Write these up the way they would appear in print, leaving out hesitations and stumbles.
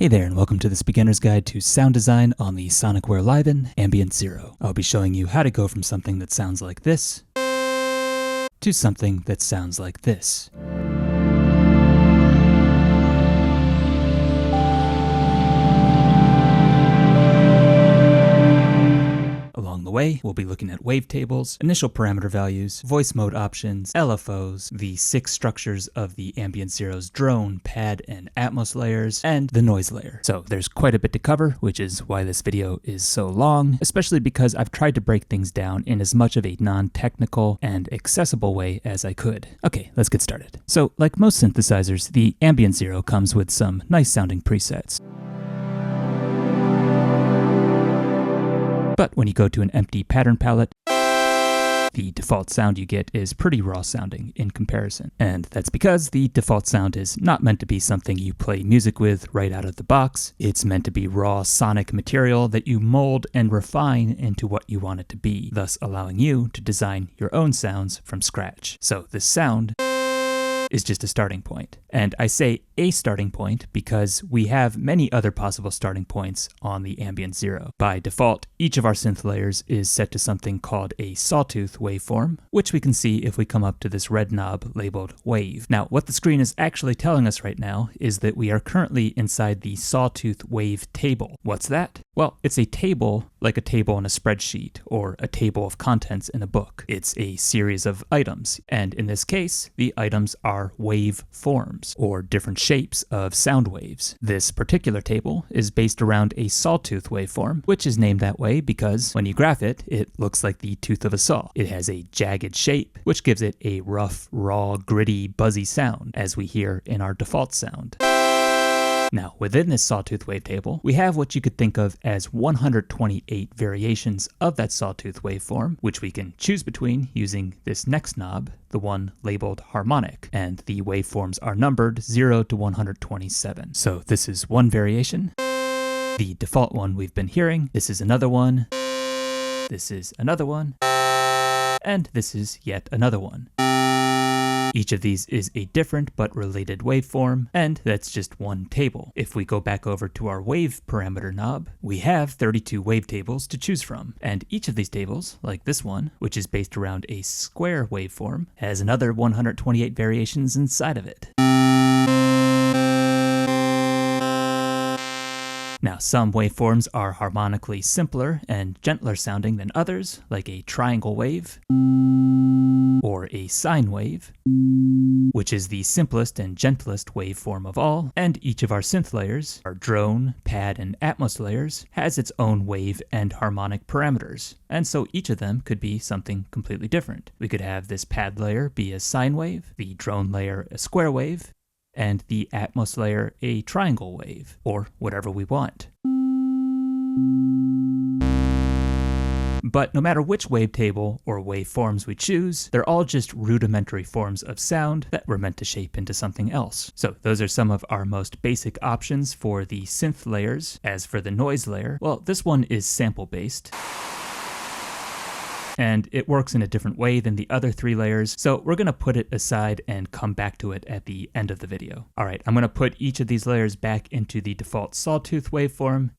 Hey there, and welcome to this beginner's guide to sound design on the SONICWARE Liven Ambient Zero. I'll be showing you how to go from something that sounds like this to something that sounds like this. Along the way, we'll be looking at wavetables, initial parameter values, voice mode options, LFOs, the 6 structures of the Ambient Zero's drone, pad, and ATMOS layers, and the noise layer. So there's quite a bit to cover, which is why this video is so long, especially because I've tried to break things down in as much of a non-technical and accessible way as I could. Okay, let's get started. So, like most synthesizers, the Ambient Zero comes with some nice sounding presets. But when you go to an empty pattern palette, the default sound you get is pretty raw sounding in comparison. And that's because the default sound is not meant to be something you play music with right out of the box. It's meant to be raw sonic material that you mold and refine into what you want it to be, thus allowing you to design your own sounds from scratch. So this sound is just a starting point. And I say a starting point because we have many other possible starting points on the Ambient Zero. By default, each of our synth layers is set to something called a sawtooth waveform, which we can see if we come up to this red knob labeled Wave. Now, what the screen is actually telling us right now is that we are currently inside the sawtooth wave table. What's that? Well, it's a table like a table in a spreadsheet or a table of contents in a book. It's a series of items, and in this case, the items are wave forms, or different shapes of sound waves. This particular table is based around a sawtooth waveform, which is named that way because when you graph it, it looks like the tooth of a saw. It has a jagged shape, which gives it a rough, raw, gritty, buzzy sound, as we hear in our default sound. Now, within this sawtooth wavetable, we have what you could think of as 128 variations of that sawtooth waveform, which we can choose between using this next knob, the one labeled harmonic, and the waveforms are numbered 0 to 127. So this is one variation, the default one we've been hearing, this is another one, this is another one, and this is yet another one. Each of these is a different but related waveform, and that's just one table. If we go back over to our wave parameter knob, we have 32 wavetables to choose from, and each of these tables, like this one, which is based around a square waveform, has another 128 variations inside of it. Now, some waveforms are harmonically simpler and gentler sounding than others, like a triangle wave or a sine wave, which is the simplest and gentlest waveform of all, and each of our synth layers, our drone, pad, and ATMOS layers, has its own wave and harmonic parameters, and so each of them could be something completely different. We could have this pad layer be a sine wave, the drone layer a square wave, and the ATMOS layer a triangle wave, or whatever we want. But no matter which wavetable or waveforms we choose, they're all just rudimentary forms of sound that we're meant to shape into something else. So those are some of our most basic options for the synth layers. As for the noise layer, well, this one is sample-based, and it works in a different way than the other 3 layers, so we're going to put it aside and come back to it at the end of the video. Alright, I'm going to put each of these layers back into the default sawtooth waveform,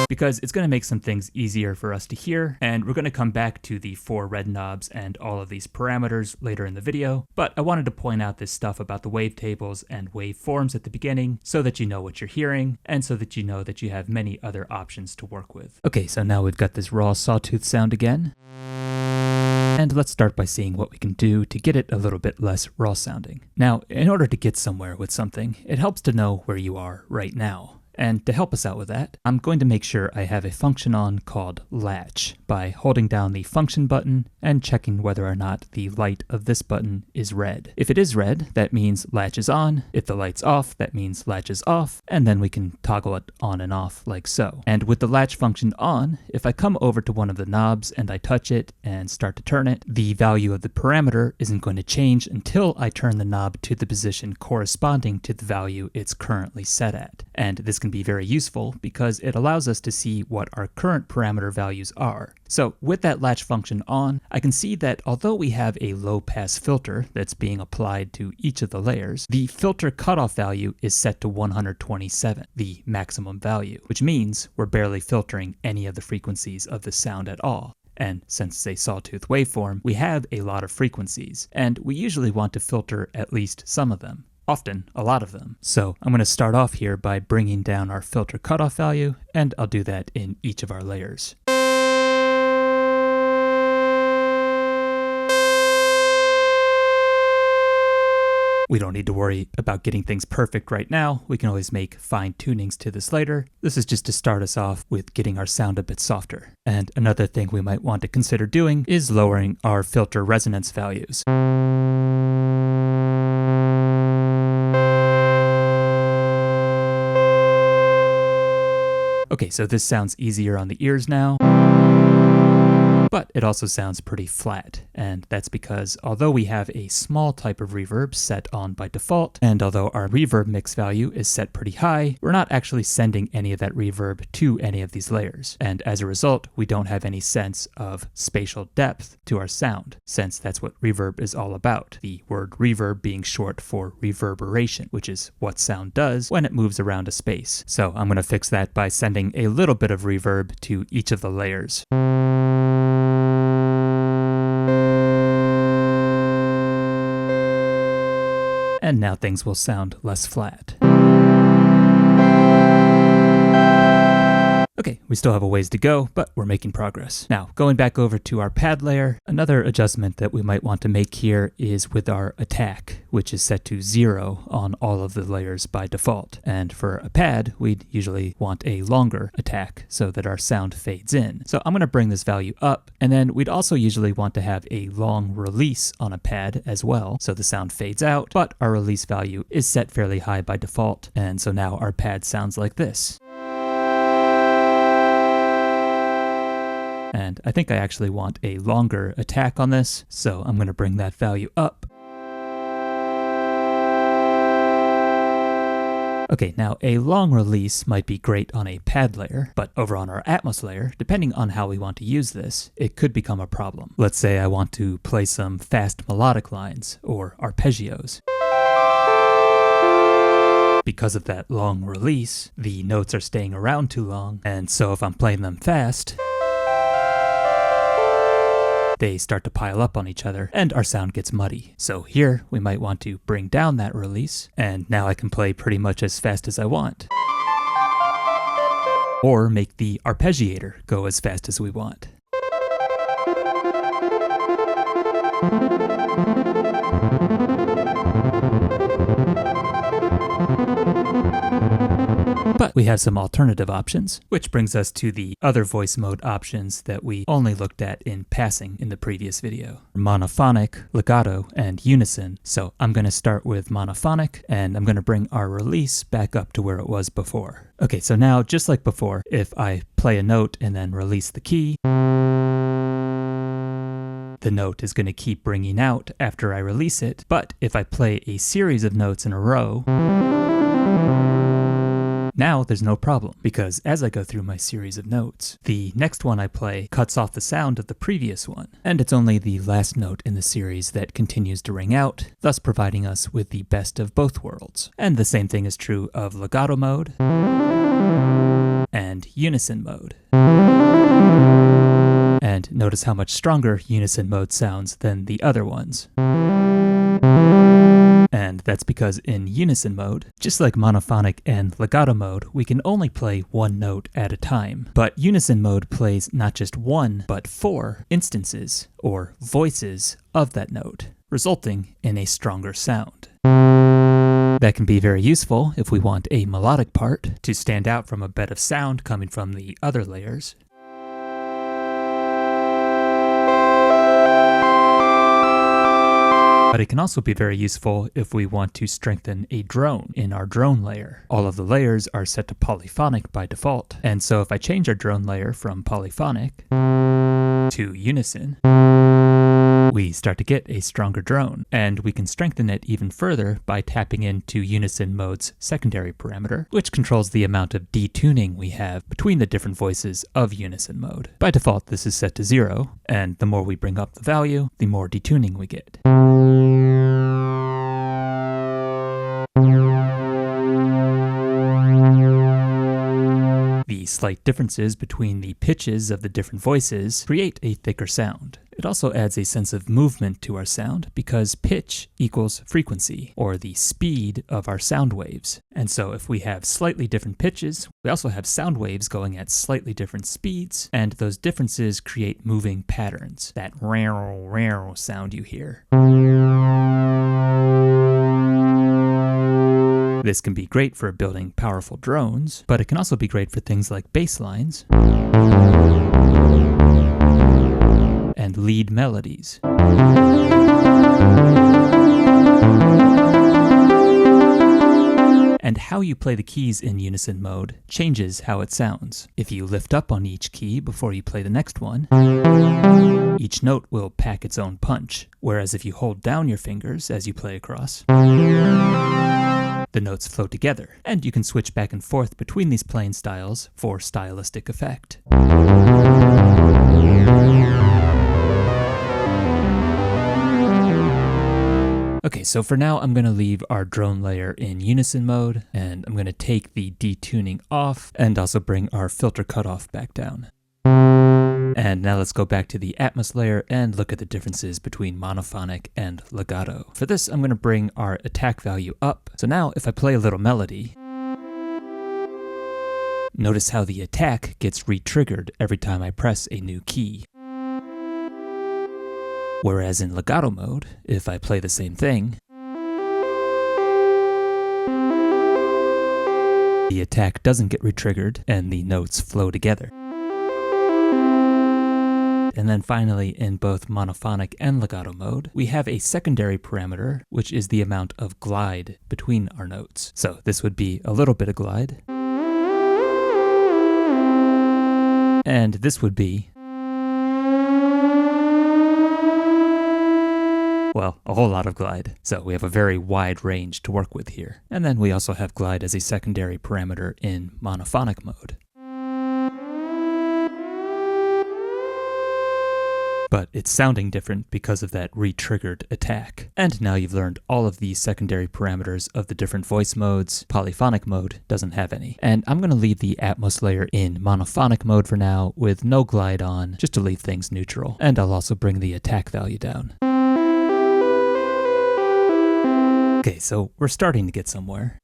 because it's going to make some things easier for us to hear, and we're going to come back to the 4 red knobs and all of these parameters later in the video, but I wanted to point out this stuff about the wavetables and waveforms at the beginning so that you know what you're hearing, and so that you know that you have many other options to work with. Okay, so now we've got this raw sawtooth sound again, and let's start by seeing what we can do to get it a little bit less raw sounding. Now, in order to get somewhere with something, it helps to know where you are right now. And to help us out with that, I'm going to make sure I have a function on called Latch by holding down the function button and checking whether or not the light of this button is red. If it is red, that means Latch is on. If the light's off, that means Latch is off. And then we can toggle it on and off like so. And with the Latch function on, if I come over to one of the knobs and I touch it and start to turn it, the value of the parameter isn't going to change until I turn the knob to the position corresponding to the value it's currently set at. And this can can be very useful because it allows us to see what our current parameter values are. So with that latch function on, I can see that although we have a low pass filter that's being applied to each of the layers, the filter cutoff value is set to 127, the maximum value, which means we're barely filtering any of the frequencies of the sound at all. And since it's a sawtooth waveform, we have a lot of frequencies, and we usually want to filter at least some of them. Often, a lot of them. So I'm going to start off here by bringing down our filter cutoff value, and I'll do that in each of our layers. We don't need to worry about getting things perfect right now. We can always make fine tunings to this later. This is just to start us off with getting our sound a bit softer. And another thing we might want to consider doing is lowering our filter resonance values. Okay, so this sounds easier on the ears now, but it also sounds pretty flat, and that's because although we have a small type of reverb set on by default, and although our reverb mix value is set pretty high, we're not actually sending any of that reverb to any of these layers, and as a result, we don't have any sense of spatial depth to our sound, since that's what reverb is all about, the word reverb being short for reverberation, which is what sound does when it moves around a space. So I'm going to fix that by sending a little bit of reverb to each of the layers. And now things will sound less flat. Okay, we still have a ways to go, but we're making progress. Now, going back over to our pad layer, another adjustment that we might want to make here is with our attack, which is set to 0 on all of the layers by default. And for a pad, we'd usually want a longer attack so that our sound fades in. So I'm going to bring this value up, and then we'd also usually want to have a long release on a pad as well, so the sound fades out, but our release value is set fairly high by default, and so now our pad sounds like this. And I think I actually want a longer attack on this, so I'm going to bring that value up. Okay, now a long release might be great on a pad layer, but over on our ATMOS layer, depending on how we want to use this, it could become a problem. Let's say I want to play some fast melodic lines, or arpeggios. Because of that long release, the notes are staying around too long, and so if I'm playing them fast, they start to pile up on each other, and our sound gets muddy. So here, we might want to bring down that release, and now I can play pretty much as fast as I want. Or make the arpeggiator go as fast as we want. But we have some alternative options, which brings us to the other voice mode options that we only looked at in passing in the previous video. Monophonic, legato, and unison. So I'm going to start with monophonic, and I'm going to bring our release back up to where it was before. Okay, so now, just like before, if I play a note and then release the key, the note is going to keep ringing out after I release it, but if I play a series of notes in a row, now there's no problem, because as I go through my series of notes, the next one I play cuts off the sound of the previous one, and it's only the last note in the series that continues to ring out, thus providing us with the best of both worlds. And the same thing is true of legato mode and unison mode. And notice how much stronger unison mode sounds than the other ones. And that's because in unison mode, just like monophonic and legato mode, we can only play one note at a time. But unison mode plays not just one, but 4 instances, or voices, of that note, resulting in a stronger sound. That can be very useful if we want a melodic part to stand out from a bed of sound coming from the other layers. But it can also be very useful if we want to strengthen a drone in our drone layer. All of the layers are set to polyphonic by default, and so if I change our drone layer from polyphonic to unison, we can now hear a stronger sound. And we start to get a stronger drone, and we can strengthen it even further by tapping into Unison Mode's secondary parameter, which controls the amount of detuning we have between the different voices of Unison Mode. By default, this is set to 0, and the more we bring up the value, the more detuning we get. The slight differences between the pitches of the different voices create a thicker sound. It also adds a sense of movement to our sound because pitch equals frequency, or the speed of our sound waves. And so if we have slightly different pitches, we also have sound waves going at slightly different speeds, and those differences create moving patterns, that row sound you hear. This can be great for building powerful drones, but it can also be great for things like bass lines and lead melodies. And how you play the keys in Unison Mode changes how it sounds. If you lift up on each key before you play the next one, each note will pack its own punch, whereas if you hold down your fingers as you play across, the notes flow together, and you can switch back and forth between these playing styles for stylistic effect. Okay, so for now I'm going to leave our drone layer in Unison Mode, and I'm going to take the detuning off and also bring our filter cutoff back down. And now let's go back to the ATMOS layer and look at the differences between monophonic and legato. For this, I'm going to bring our attack value up. So now if I play a little melody, notice how the attack gets re-triggered every time I press a new key. Whereas in legato mode, if I play the same thing, the attack doesn't get re-triggered and the notes flow together. And then finally, in both monophonic and legato mode, we have a secondary parameter, which is the amount of glide between our notes. So this would be a little bit of glide. And this would be, well, a whole lot of glide. So we have a very wide range to work with here. And then we also have glide as a secondary parameter in monophonic mode. But it's sounding different because of that re-triggered attack. And now you've learned all of the secondary parameters of the different voice modes. Polyphonic mode doesn't have any. And I'm going to leave the ATMOS layer in monophonic mode for now with no glide on, just to leave things neutral. And I'll also bring the attack value down. Okay, so we're starting to get somewhere.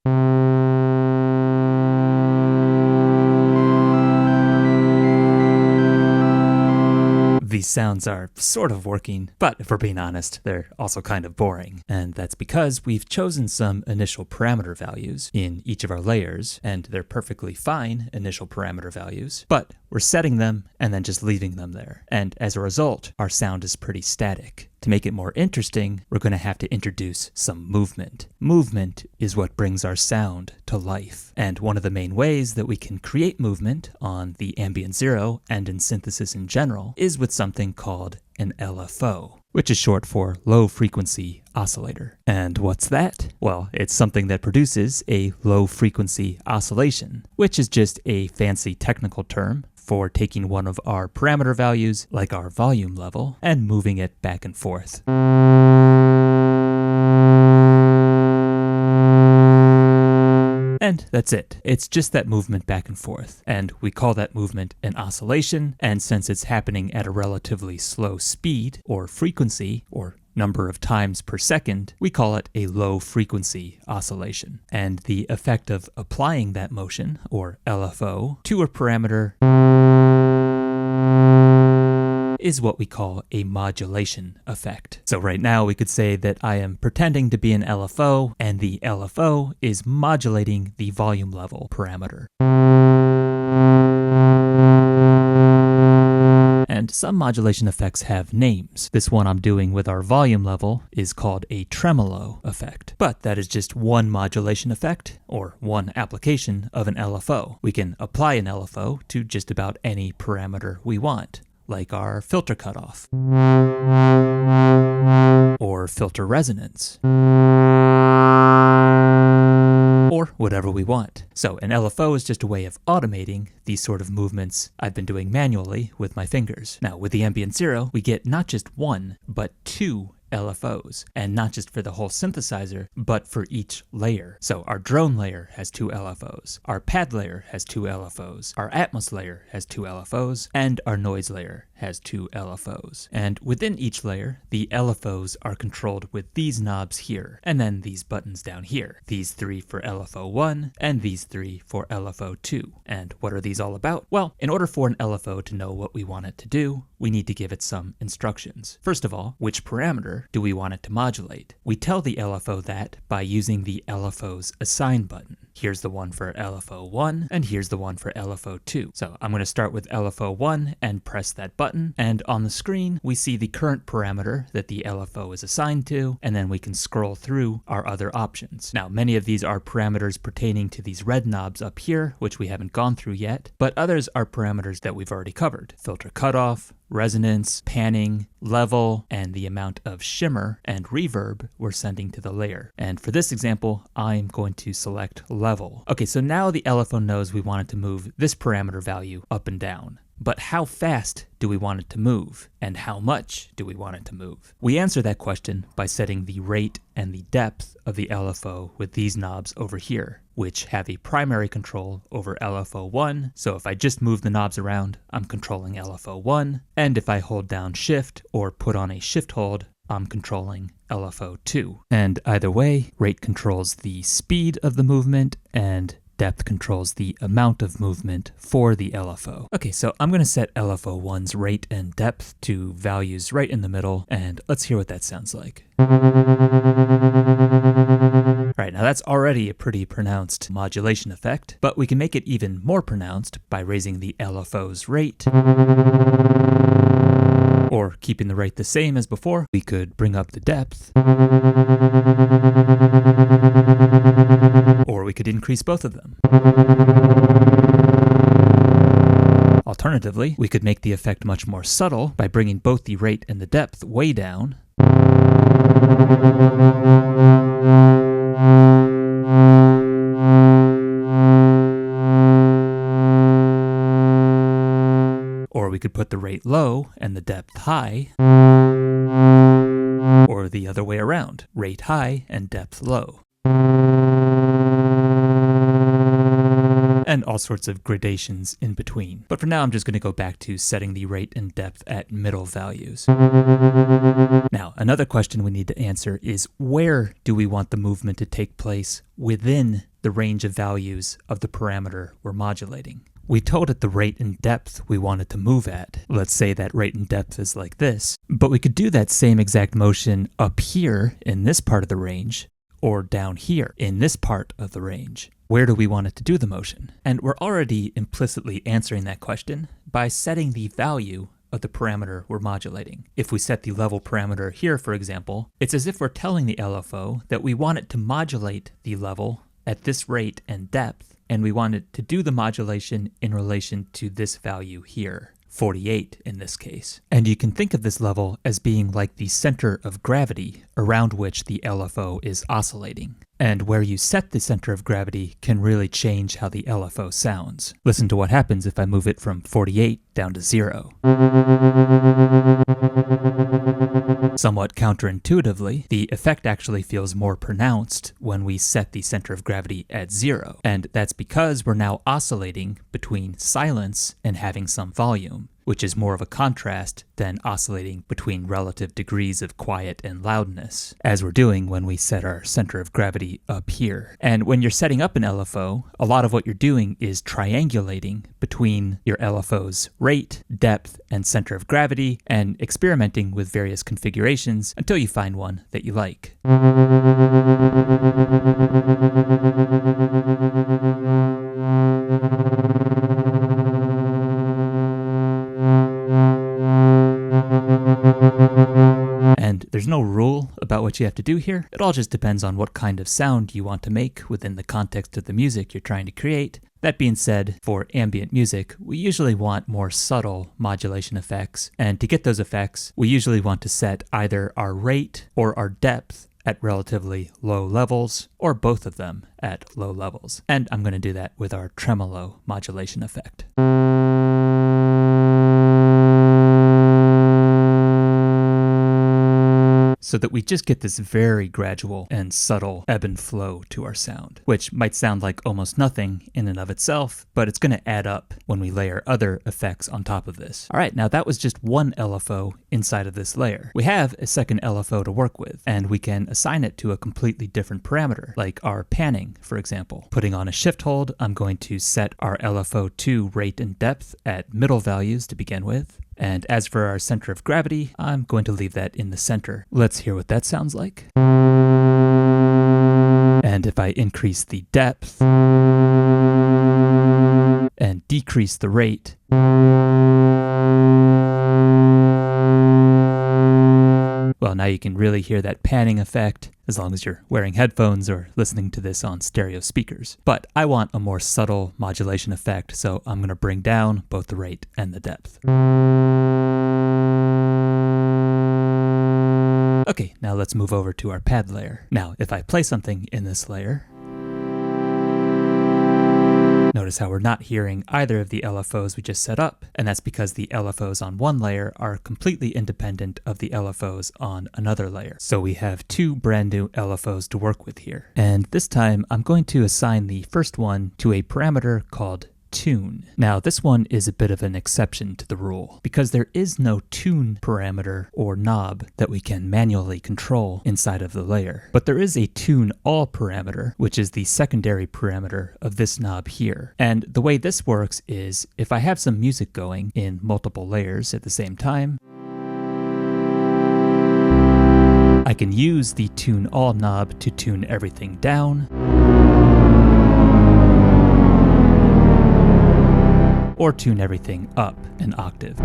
These sounds are sort of working, but if we're being honest, they're also kind of boring. And that's because we've chosen some initial parameter values in each of our layers, and they're perfectly fine initial parameter values, but we're setting them and then just leaving them there. And as a result, our sound is pretty static. To make it more interesting, we're going to have to introduce some movement. Movement is what brings our sound to life. And one of the main ways that we can create movement on the Ambient Zero and in synthesis in general is with something called an LFO, which is short for low frequency oscillator. And what's that? Well, it's something that produces a low frequency oscillation, which is just a fancy technical term for taking one of our parameter values, like our volume level, and moving it back and forth. And that's it. It's just that movement back and forth. And we call that movement an oscillation, and since it's happening at a relatively slow speed, or frequency, or number of times per second, we call it a low frequency oscillation. And the effect of applying that motion, or LFO, to a parameter is what we call a modulation effect. So right now we could say that I am pretending to be an LFO, and the LFO is modulating the volume level parameter. And some modulation effects have names. This one I'm doing with our volume level is called a tremolo effect. But that is just one modulation effect, or one application of an LFO. We can apply an LFO to just about any parameter we want. like our filter cutoff, or filter resonance, or whatever we want. So an LFO is just a way of automating these sort of movements I've been doing manually with my fingers. Now with the Ambient Zero, we get not just one, but two LFOs, and not just for the whole synthesizer, but for each layer. So our drone layer has two LFOs, our pad layer has two LFOs, our ATMOS layer has two LFOs, and our noise layer has two LFOs. And within each layer, the LFOs are controlled with these knobs here, and then these buttons down here. These three for LFO 1, and these three for LFO 2. And what are these all about? Well, in order for an LFO to know what we want it to do, we need to give it some instructions. First of all, which parameter do we want it to modulate? We tell the LFO that by using the LFO's assign button. Here's the one for LFO 1, and here's the one for LFO 2. So I'm going to start with LFO 1 and press that button, and on the screen we see the current parameter that the LFO is assigned to, and then we can scroll through our other options. Now many of these are parameters pertaining to these red knobs up here, which we haven't gone through yet, but others are parameters that we've already covered. Filter cutoff, resonance, panning, level, and the amount of shimmer and reverb we're sending to the layer. And for this example, I'm going to select level. Okay, so now the LFO knows we want it to move this parameter value up and down. But how fast do we want it to move? And how much do we want it to move? We answer that question by setting the rate and the depth of the LFO with these knobs over here, which have a primary control over LFO 1. So if I just move the knobs around, I'm controlling LFO 1. And if I hold down Shift or put on a Shift hold, I'm controlling LFO 2. And either way, rate controls the speed of the movement, and depth controls the amount of movement for the LFO. Okay, so I'm going to set LFO 1's rate and depth to values right in the middle, and let's hear what that sounds like. Right, now that's already a pretty pronounced modulation effect, but we can make it even more pronounced by raising the LFO's rate, or keeping the rate the same as before. We could bring up the depth, or we could increase both of them. Alternatively, we could make the effect much more subtle by bringing both the rate and the depth way down, or we could put the rate low and the depth high, or the other way around, rate high and depth low. And all sorts of gradations in between. But for now, I'm just going to go back to setting the rate and depth at middle values. Now, another question we need to answer is, where do we want the movement to take place within the range of values of the parameter we're modulating? We told it the rate and depth we wanted to move at. Let's say that rate and depth is like this, but we could do that same exact motion up here in this part of the range, or down here in this part of the range. Where do we want it to do the motion? And we're already implicitly answering that question by setting the value of the parameter we're modulating. If we set the level parameter here, for example, it's as if we're telling the LFO that we want it to modulate the level at this rate and depth, and we want it to do the modulation in relation to this value here, 48 in this case. And you can think of this level as being like the center of gravity around which the LFO is oscillating. And where you set the center of gravity can really change how the LFO sounds. Listen to what happens if I move it from 48 down to 0. Somewhat counterintuitively, the effect actually feels more pronounced when we set the center of gravity at 0. And that's because we're now oscillating between silence and having some volume, which is more of a contrast than oscillating between relative degrees of quiet and loudness, as we're doing when we set our center of gravity up here. And when you're setting up an LFO, a lot of what you're doing is triangulating between your LFO's rate, depth, and center of gravity, and experimenting with various configurations until you find one that you like. And there's no rule about what you have to do here. It all just depends on what kind of sound you want to make within the context of the music you're trying to create. That being said, for ambient music, we usually want more subtle modulation effects, and to get those effects, we usually want to set either our rate or our depth at relatively low levels, or both of them at low levels. And I'm going to do that with our tremolo modulation effect. So that we just get this very gradual and subtle ebb and flow to our sound, which might sound like almost nothing in and of itself, but it's going to add up when we layer other effects on top of this. All right, now that was just one LFO inside of this layer. We have a second LFO to work with, and we can assign it to a completely different parameter, like our panning, for example. Putting on a shift hold, I'm going to set our LFO2 rate and depth at middle values to begin with. And as for our center of gravity, I'm going to leave that in the center. Let's hear what that sounds like. And if I increase the depth and decrease the rate, well, now you can really hear that panning effect, as long as you're wearing headphones or listening to this on stereo speakers. But I want a more subtle modulation effect, so I'm going to bring down both the rate and the depth. Okay, now let's move over to our pad layer. Now, if I play something in this layer, notice how we're not hearing either of the LFOs we just set up, and that's because the LFOs on one layer are completely independent of the LFOs on another layer. So we have two brand new LFOs to work with here. And this time I'm going to assign the first one to a parameter called tune. Now this one is a bit of an exception to the rule because there is no tune parameter or knob that we can manually control inside of the layer. But there is a tune all parameter, which is the secondary parameter of this knob here. And the way this works is if I have some music going in multiple layers at the same time, I can use the tune all knob to tune everything down, or tune everything up an octave.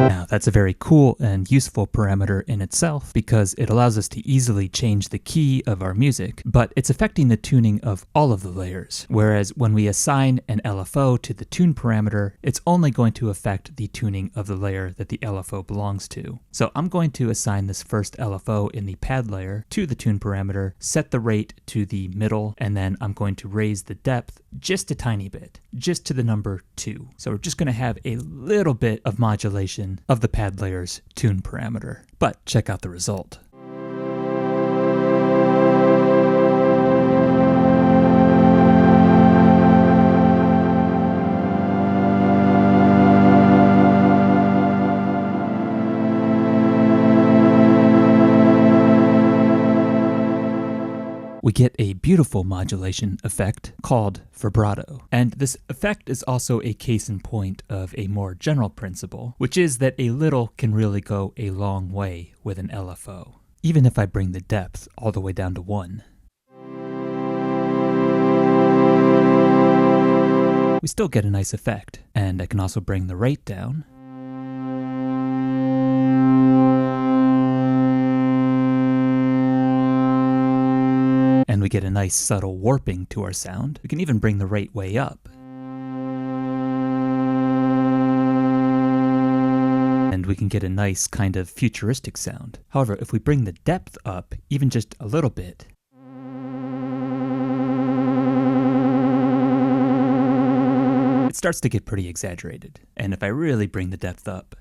Now, that's a very cool and useful parameter in itself because it allows us to easily change the key of our music, but it's affecting the tuning of all of the layers. Whereas when we assign an LFO to the tune parameter, it's only going to affect the tuning of the layer that the LFO belongs to. So I'm going to assign this first LFO in the pad layer to the tune parameter, set the rate to the middle, and then I'm going to raise the depth just a tiny bit, just to the number 2. So we're just going to have a little bit of modulation of the pad layer's tune parameter. But check out the result. We get a beautiful modulation effect called vibrato. And this effect is also a case in point of a more general principle, which is that a little can really go a long way with an LFO, even if I bring the depth all the way down to 1. We still get a nice effect, and I can also bring the rate down. And we get a nice subtle warping to our sound. We can even bring the rate way up. And we can get a nice kind of futuristic sound. However, if we bring the depth up even just a little bit, it starts to get pretty exaggerated. And if I really bring the depth up,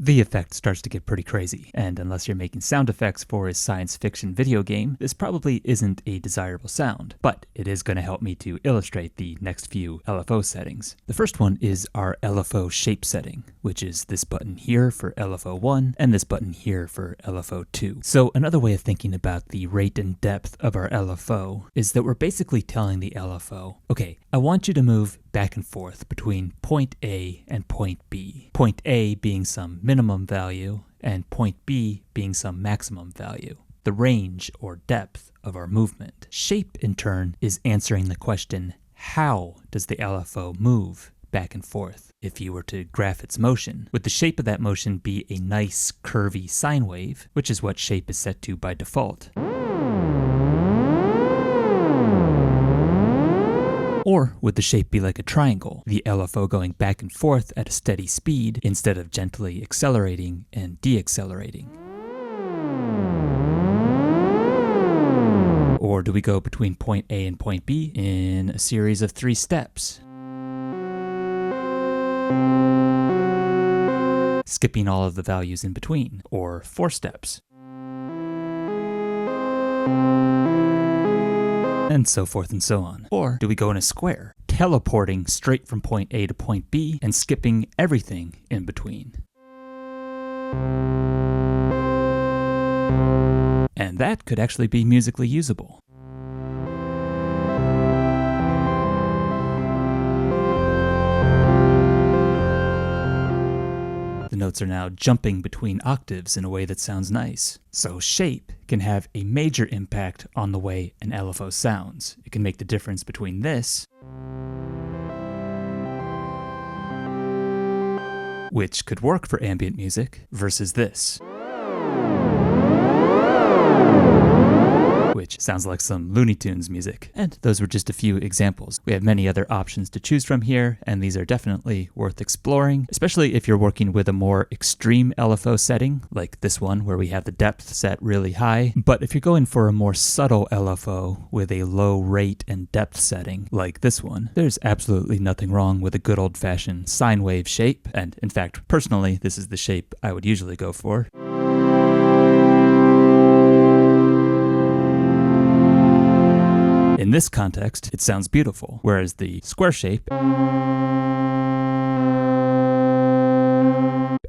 the effect starts to get pretty crazy, and unless you're making sound effects for a science fiction video game, this probably isn't a desirable sound, but it is going to help me to illustrate the next few LFO settings. The first one is our LFO shape setting, which is this button here for LFO 1 and this button here for LFO 2. So another way of thinking about the rate and depth of our LFO is that we're basically telling the LFO, okay, I want you to move back and forth between point A and point B. Point A being some minimum value and point B being some maximum value, the range or depth of our movement. Shape, in turn, is answering the question, how does the LFO move back and forth? If you were to graph its motion, would the shape of that motion be a nice curvy sine wave, which is what shape is set to by default? Or would the shape be like a triangle, the LFO going back and forth at a steady speed instead of gently accelerating and deaccelerating? Or do we go between point A and point B in a series of 3 steps? Skipping all of the values in between, or 4 steps? And so forth and so on. Or do we go in a square, teleporting straight from point A to point B and skipping everything in between? And that could actually be musically usable. The notes are now jumping between octaves in a way that sounds nice. So shape can have a major impact on the way an LFO sounds. It can make the difference between this, which could work for ambient music, versus this, which sounds like some Looney Tunes music. And those were just a few examples. We have many other options to choose from here, and these are definitely worth exploring, especially if you're working with a more extreme LFO setting, like this one where we have the depth set really high. But if you're going for a more subtle LFO with a low rate and depth setting, like this one, there's absolutely nothing wrong with a good old-fashioned sine wave shape. And in fact, personally, this is the shape I would usually go for. In this context, it sounds beautiful, whereas the square shape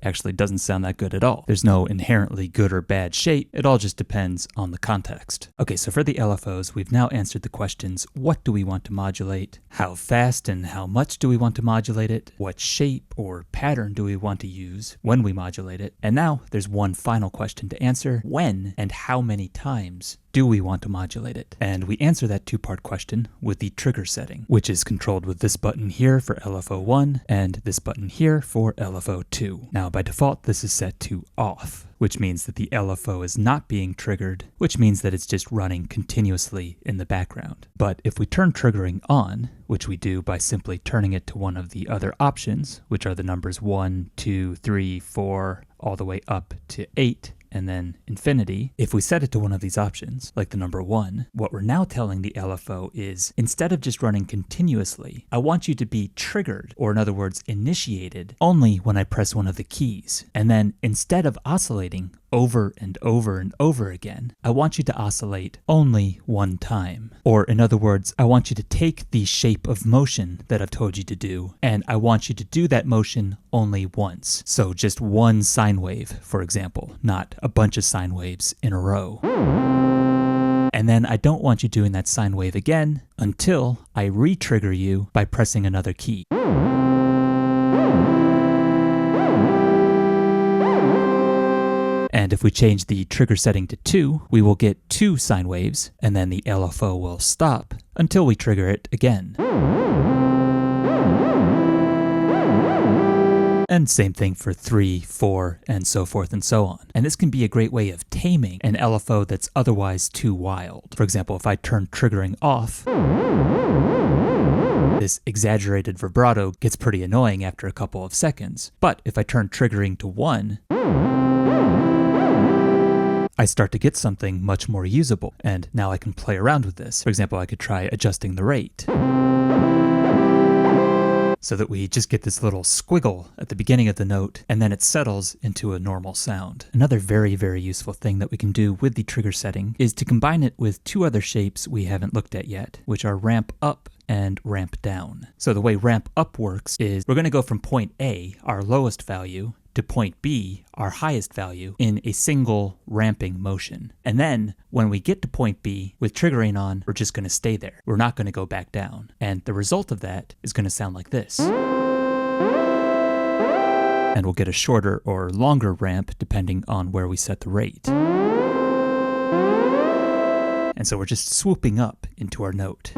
actually doesn't sound that good at all. There's no inherently good or bad shape, it all just depends on the context. Okay, so for the LFOs, we've now answered the questions: what do we want to modulate? How fast and how much do we want to modulate it? What shape or pattern do we want to use when we modulate it? And now there's one final question to answer: when and how many times do we want to modulate it? And we answer that 2-part question with the trigger setting, which is controlled with this button here for LFO 1 and this button here for LFO 2. Now by default this is set to off, which means that the LFO is not being triggered, which means that it's just running continuously in the background. But if we turn triggering on, which we do by simply turning it to one of the other options, which are the numbers 1, 2, 3, 4, all the way up to 8, and then infinity, if we set it to one of these options, like the number 1, what we're now telling the LFO is, instead of just running continuously, I want you to be triggered, or in other words, initiated, only when I press one of the keys. And then instead of oscillating over and over and over again, I want you to oscillate only one time. Or in other words, I want you to take the shape of motion that I've told you to do, and I want you to do that motion only once. So just one sine wave, for example, not a bunch of sine waves in a row. And then I don't want you doing that sine wave again until I re-trigger you by pressing another key. And if we change the trigger setting to 2, we will get 2 sine waves, and then the LFO will stop until we trigger it again. And same thing for 3, 4, and so forth and so on. And this can be a great way of taming an LFO that's otherwise too wild. For example, if I turn triggering off, this exaggerated vibrato gets pretty annoying after a couple of seconds. But if I turn triggering to 1, I start to get something much more usable, and now I can play around with this. For example, I could try adjusting the rate, so that we just get this little squiggle at the beginning of the note, and then it settles into a normal sound. Another very, very useful thing that we can do with the trigger setting is to combine it with 2 other shapes we haven't looked at yet, which are ramp up and ramp down. So the way ramp up works is we're going to go from point A, our lowest value, to point B, our highest value, in a single ramping motion. And then when we get to point B, with triggering on, we're just going to stay there. We're not going to go back down. And the result of that is going to sound like this. And we'll get a shorter or longer ramp depending on where we set the rate. And so we're just swooping up into our note.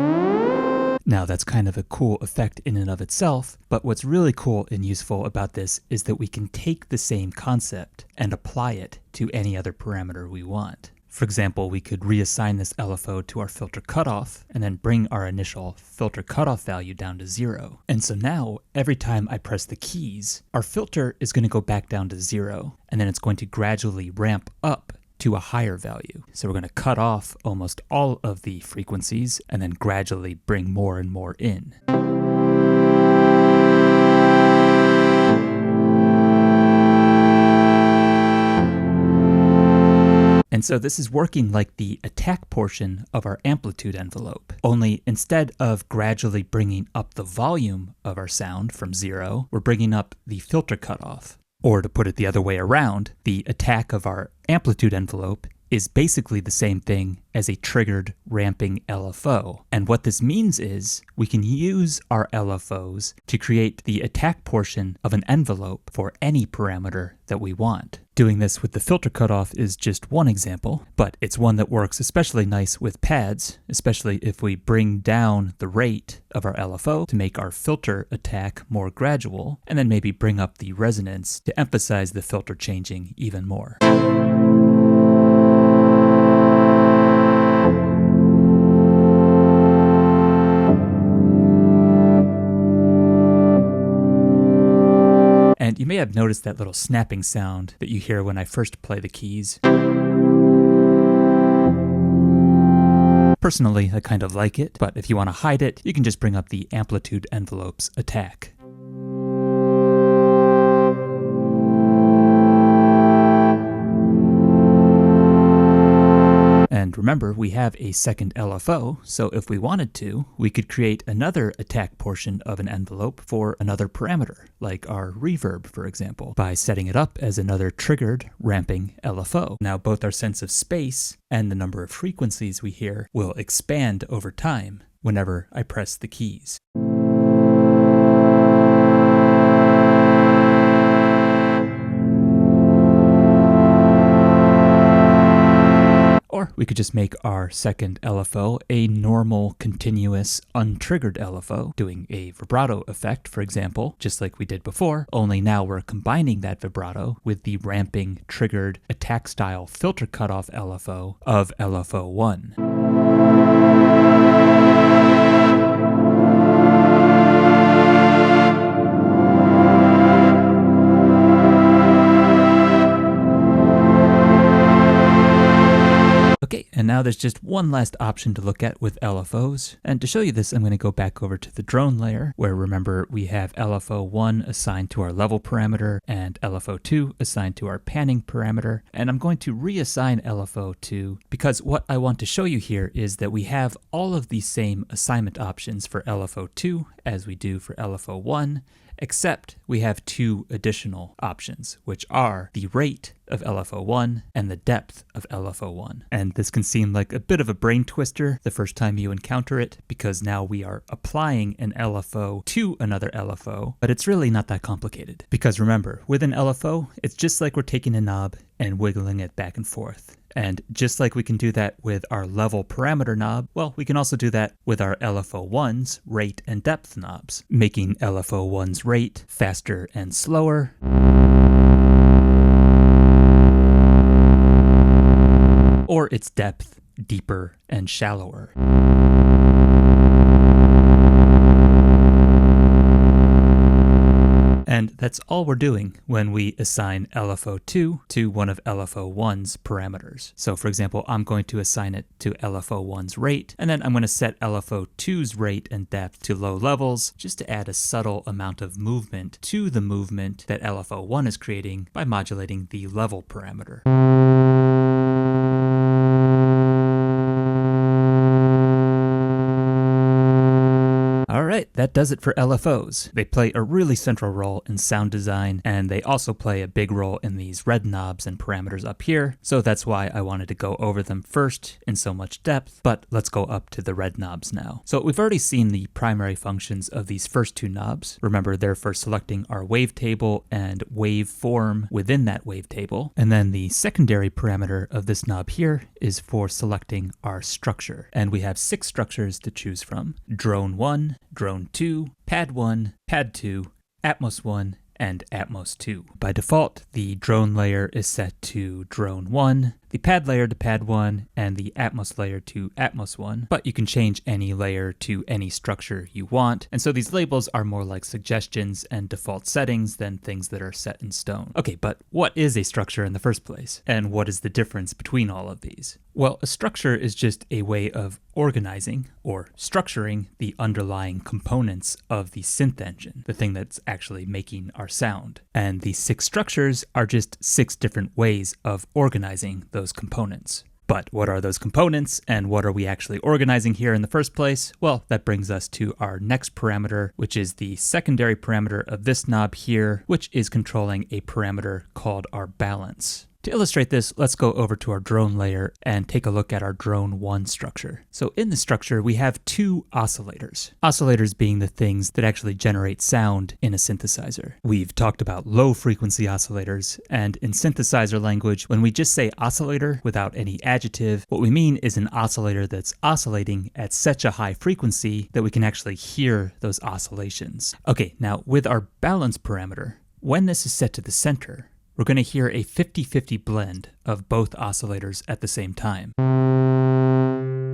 Now that's kind of a cool effect in and of itself, but what's really cool and useful about this is that we can take the same concept and apply it to any other parameter we want. For example, we could reassign this LFO to our filter cutoff and then bring our initial filter cutoff value down to 0. And so now, every time I press the keys, our filter is going to go back down to 0, and then it's going to gradually ramp up to a higher value. So we're going to cut off almost all of the frequencies and then gradually bring more and more in. And so this is working like the attack portion of our amplitude envelope, only instead of gradually bringing up the volume of our sound from 0, we're bringing up the filter cutoff. Or to put it the other way around, the attack of our amplitude envelope is basically the same thing as a triggered ramping LFO. And what this means is we can use our LFOs to create the attack portion of an envelope for any parameter that we want. Doing this with the filter cutoff is just one example, but it's one that works especially nice with pads, especially if we bring down the rate of our LFO to make our filter attack more gradual, and then maybe bring up the resonance to emphasize the filter changing even more. And you may have noticed that little snapping sound that you hear when I first play the keys. Personally, I kind of like it, but if you want to hide it, you can just bring up the amplitude envelope's attack. And remember, we have a second LFO, so if we wanted to, we could create another attack portion of an envelope for another parameter, like our reverb, for example, by setting it up as another triggered ramping LFO. Now, both our sense of space and the number of frequencies we hear will expand over time whenever I press the keys. Or we could just make our second LFO a normal, continuous, untriggered LFO, doing a vibrato effect, for example, just like we did before, only now we're combining that vibrato with the ramping, triggered, attack style filter cutoff LFO of LFO 1. Okay, and now there's just one last option to look at with LFOs. And to show you this, I'm going to go back over to the drone layer, where remember we have LFO 1 assigned to our level parameter and LFO 2 assigned to our panning parameter. And I'm going to reassign LFO 2 because what I want to show you here is that we have all of these same assignment options for LFO 2 as we do for LFO 1. Except we have two additional options, which are the rate of LFO 1 and the depth of LFO 1. And this can seem like a bit of a brain twister the first time you encounter it, because now we are applying an LFO to another LFO, but it's really not that complicated. Because remember, with an LFO, it's just like we're taking a knob and wiggling it back and forth. And just like we can do that with our level parameter knob, well, we can also do that with our LFO 1's rate and depth knobs, making LFO 1's rate faster and slower, or its depth deeper and shallower. And that's all we're doing when we assign LFO 2 to one of LFO 1's parameters. So for example, I'm going to assign it to LFO 1's rate, and then I'm going to set LFO 2's rate and depth to low levels, just to add a subtle amount of movement to the movement that LFO 1 is creating by modulating the level parameter. Alright, that does it for LFOs. They play a really central role in sound design, and they also play a big role in these red knobs and parameters up here, so that's why I wanted to go over them first in so much depth, but let's go up to the red knobs now. So we've already seen the primary functions of these first two knobs. Remember, they're for selecting our wavetable and waveform within that wavetable, and then the secondary parameter of this knob here is for selecting our structure, and we have 6 structures to choose from: Drone 1, Drone 2, Pad 1, Pad 2, ATMOS 1, and ATMOS 2. By default, the drone layer is set to Drone 1, the pad layer to Pad 1, and the ATMOS layer to ATMOS 1, but you can change any layer to any structure you want, and so these labels are more like suggestions and default settings than things that are set in stone. Okay, but what is a structure in the first place? And what is the difference between all of these? Well, a structure is just a way of organizing or structuring the underlying components of the synth engine, the thing that's actually making our sound. And these 6 structures are just 6 different ways of organizing those components. But what are those components, and what are we actually organizing here in the first place? Well, that brings us to our next parameter, which is the secondary parameter of this knob here, which is controlling a parameter called our balance. To illustrate this, let's go over to our drone layer and take a look at our drone 1 structure. So in the structure, we have 2 oscillators. Oscillators being the things that actually generate sound in a synthesizer. We've talked about low frequency oscillators, and in synthesizer language, when we just say oscillator without any adjective, what we mean is an oscillator that's oscillating at such a high frequency that we can actually hear those oscillations. Okay, now with our balance parameter, when this is set to the center, we're going to hear a 50-50 blend of both oscillators at the same time.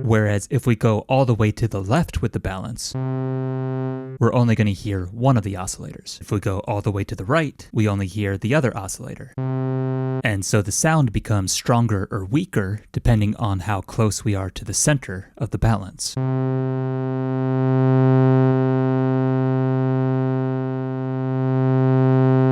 Whereas if we go all the way to the left with the balance, we're only going to hear one of the oscillators. If we go all the way to the right, we only hear the other oscillator. And so the sound becomes stronger or weaker depending on how close we are to the center of the balance.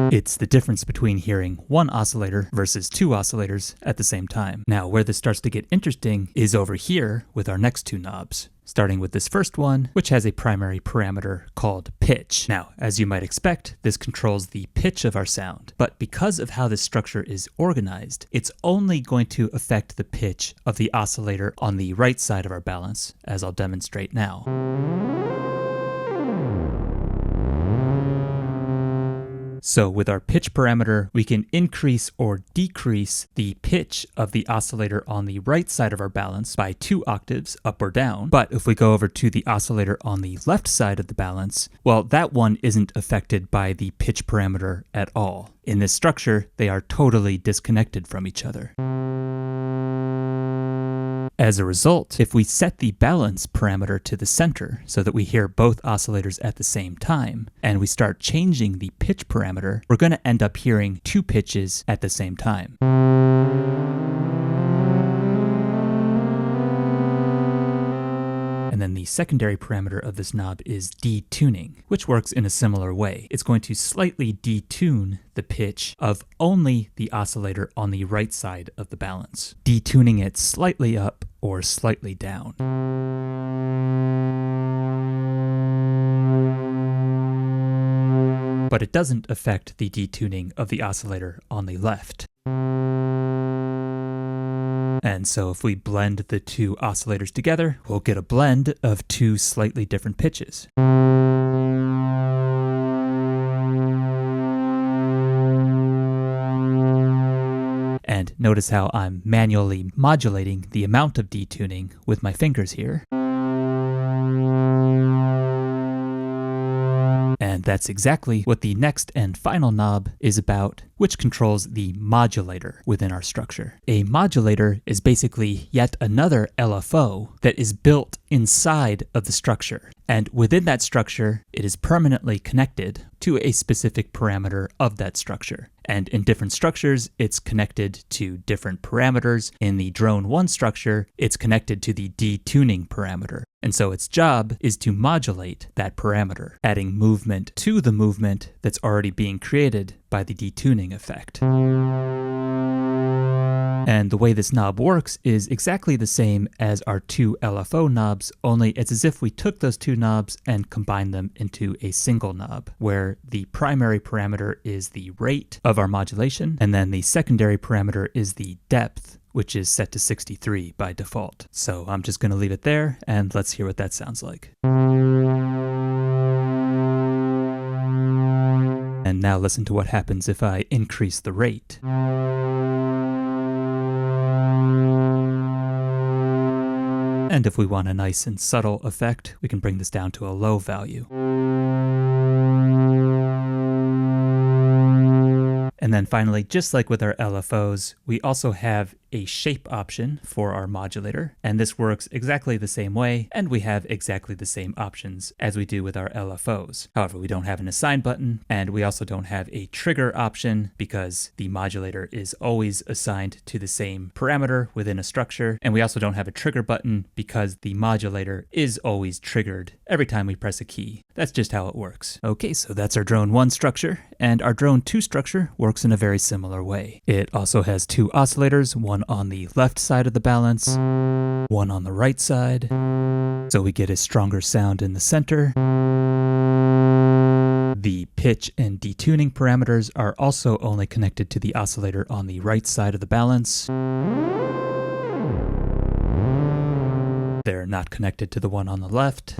It's the difference between hearing one oscillator versus 2 oscillators at the same time. Now, where this starts to get interesting is over here with our next 2 knobs. Starting with this first one, which has a primary parameter called pitch. Now, as you might expect, this controls the pitch of our sound. But because of how this structure is organized, it's only going to affect the pitch of the oscillator on the right side of our balance, as I'll demonstrate now. So with our pitch parameter, we can increase or decrease the pitch of the oscillator on the right side of our balance by 2 octaves up or down. But if we go over to the oscillator on the left side of the balance, well, that one isn't affected by the pitch parameter at all. In this structure, they are totally disconnected from each other. As a result, if we set the balance parameter to the center so that we hear both oscillators at the same time, and we start changing the pitch parameter, we're going to end up hearing 2 pitches at the same time. And then the secondary parameter of this knob is detuning, which works in a similar way. It's going to slightly detune the pitch of only the oscillator on the right side of the balance, detuning it slightly up or slightly down. But it doesn't affect the detuning of the oscillator on the left. And so if we blend the 2 oscillators together, we'll get a blend of 2 slightly different pitches. And notice how I'm manually modulating the amount of detuning with my fingers here. And that's exactly what the next and final knob is about, which controls the modulator within our structure. A modulator is basically yet another LFO that is built inside of the structure. And within that structure, it is permanently connected to a specific parameter of that structure. And in different structures, it's connected to different parameters. In the Drone 1 structure, it's connected to the detuning parameter. And so its job is to modulate that parameter, adding movement to the movement that's already being created by the detuning effect. And the way this knob works is exactly the same as our two LFO knobs, only it's as if we took those two knobs and combined them into a single knob, where the primary parameter is the rate of our modulation, and then the secondary parameter is the depth, which is set to 63 by default. So I'm just going to leave it there, and let's hear what that sounds like. And now listen to what happens if I increase the rate. And if we want a nice and subtle effect, we can bring this down to a low value. And then finally, just like with our LFOs, we also have a shape option for our modulator, and this works exactly the same way, and we have exactly the same options as we do with our LFOs. However, we don't have an assign button, and we also don't have a trigger option because the modulator is always assigned to the same parameter within a structure, and we also don't have a trigger button because the modulator is always triggered every time we press a key. That's just how it works. Okay, so that's our drone 1 structure, and our drone 2 structure works in a very similar way. It also has two oscillators, one on the left side of the balance, one on the right side, so we get a stronger sound in the center. The pitch and detuning parameters are also only connected to the oscillator on the right side of the balance. They're not connected to the one on the left.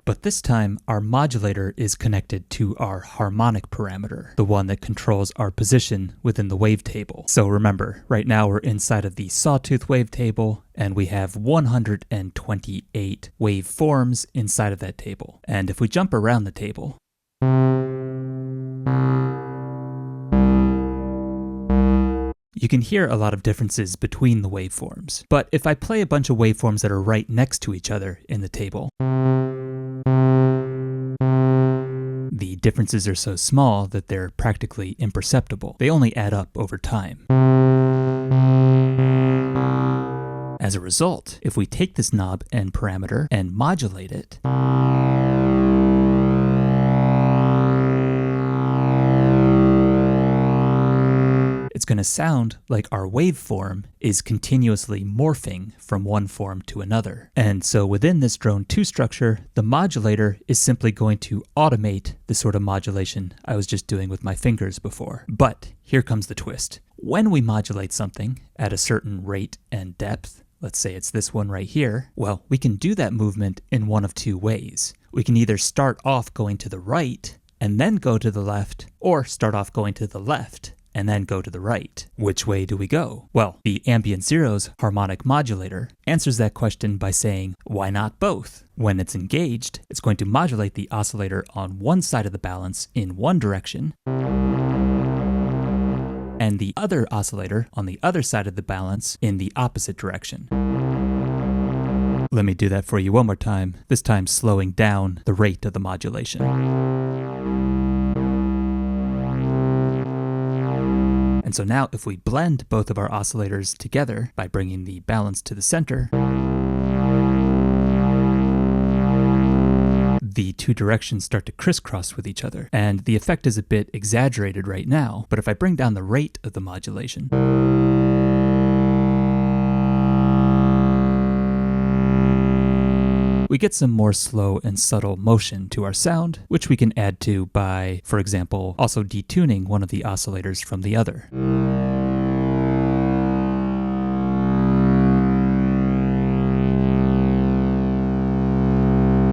But this time, our modulator is connected to our harmonic parameter, the one that controls our position within the wavetable. So remember, right now we're inside of the sawtooth wavetable, and we have 128 waveforms inside of that table. And if we jump around the table, you can hear a lot of differences between the waveforms. But if I play a bunch of waveforms that are right next to each other in the table, the differences are so small that they're practically imperceptible. They only add up over time. As a result, if we take this knob and parameter and modulate it, it's going to sound like our waveform is continuously morphing from one form to another. And so within this drone 2 structure, the modulator is simply going to automate the sort of modulation I was just doing with my fingers before. But here comes the twist. When we modulate something at a certain rate and depth, let's say it's this one right here, well, we can do that movement in one of two ways. We can either start off going to the right and then go to the left, or start off going to the left and then go to the right. Which way do we go? Well, the Ambient Zero's harmonic modulator answers that question by saying, why not both? When it's engaged, it's going to modulate the oscillator on one side of the balance in one direction, and the other oscillator on the other side of the balance in the opposite direction. Let me do that for you one more time, this time slowing down the rate of the modulation. And so now if we blend both of our oscillators together by bringing the balance to the center, the two directions start to crisscross with each other. And the effect is a bit exaggerated right now, but if I bring down the rate of the modulation, we get some more slow and subtle motion to our sound, which we can add to by, for example, also detuning one of the oscillators from the other.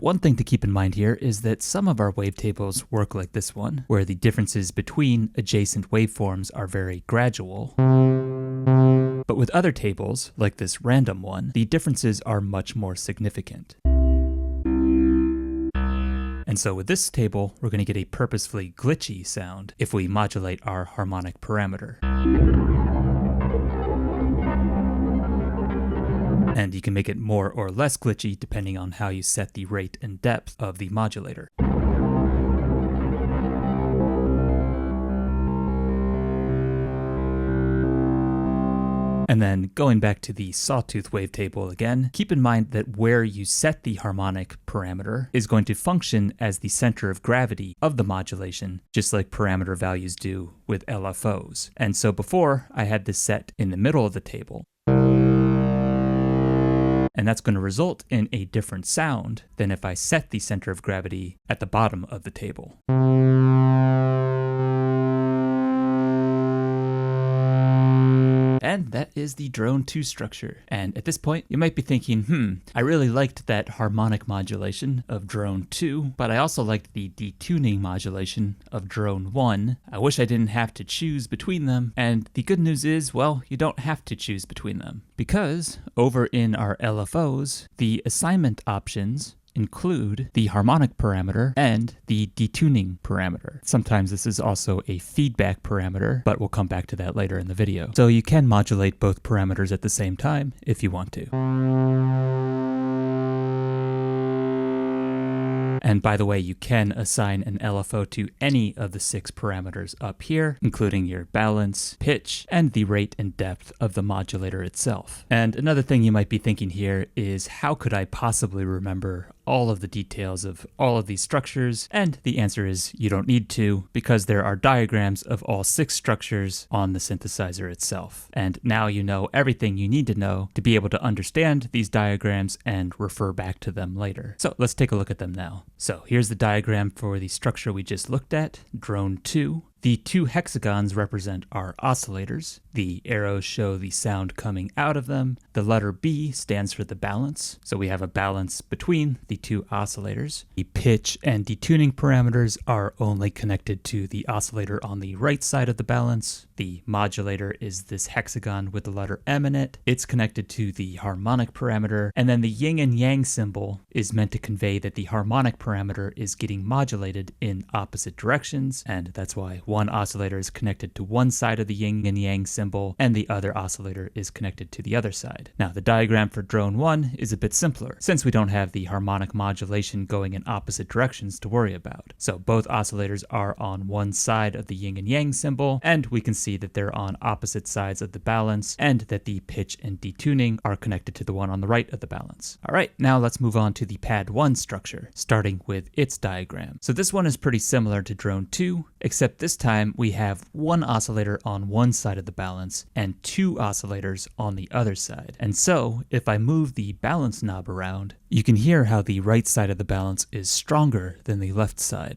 One thing to keep in mind here is that some of our wavetables work like this one, where the differences between adjacent waveforms are very gradual. But with other tables, like this random one, the differences are much more significant. And so with this table, we're going to get a purposefully glitchy sound if we modulate our harmonic parameter. And you can make it more or less glitchy depending on how you set the rate and depth of the modulator. And then going back to the sawtooth wavetable again, keep in mind that where you set the harmonic parameter is going to function as the center of gravity of the modulation, just like parameter values do with LFOs. And so before, I had this set in the middle of the table. And that's going to result in a different sound than if I set the center of gravity at the bottom of the table. And that is the Drone 2 structure. And at this point, you might be thinking, I really liked that harmonic modulation of Drone 2, but I also liked the detuning modulation of Drone 1. I wish I didn't have to choose between them. And the good news is, well, you don't have to choose between them. Because over in our LFOs, the assignment options include the harmonic parameter and the detuning parameter. Sometimes this is also a feedback parameter, but we'll come back to that later in the video. So you can modulate both parameters at the same time if you want to. And by the way, you can assign an LFO to any of the 6 parameters up here, including your balance, pitch, and the rate and depth of the modulator itself. And another thing you might be thinking here is, how could I possibly remember all of the details of all of these structures? And the answer is you don't need to, because there are diagrams of all 6 structures on the synthesizer itself. And now you know everything you need to know to be able to understand these diagrams and refer back to them later. So let's take a look at them now. So here's the diagram for the structure we just looked at, Drone 2. The 2 hexagons represent our oscillators. The arrows show the sound coming out of them. The letter B stands for the balance, so we have a balance between the 2 oscillators. The pitch and detuning parameters are only connected to the oscillator on the right side of the balance. The modulator is this hexagon with the letter M in it. It's connected to the harmonic parameter, and then the yin and yang symbol is meant to convey that the harmonic parameter is getting modulated in opposite directions, and that's why one oscillator is connected to one side of the yin and yang symbol, and the other oscillator is connected to the other side. Now, the diagram for Drone 1 is a bit simpler, since we don't have the harmonic modulation going in opposite directions to worry about. So both oscillators are on one side of the yin and yang symbol, and we can see that they're on opposite sides of the balance, and that the pitch and detuning are connected to the one on the right of the balance. All right, now let's move on to the Pad 1 structure, starting with its diagram. So this one is pretty similar to Drone 2, except this time we have one oscillator on one side of the balance and 2 oscillators on the other side. And so if I move the balance knob around, you can hear how the right side of the balance is stronger than the left side.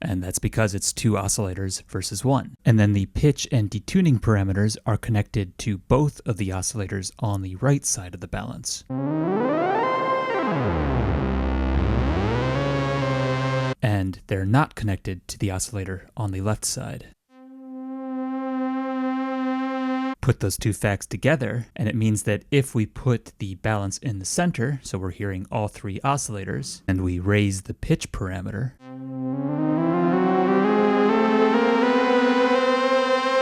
And that's because it's 2 oscillators versus 1. And then the pitch and detuning parameters are connected to both of the oscillators on the right side of the balance. And they're not connected to the oscillator on the left side. Put those 2 facts together, and it means that if we put the balance in the center, so we're hearing all 3 oscillators, and we raise the pitch parameter,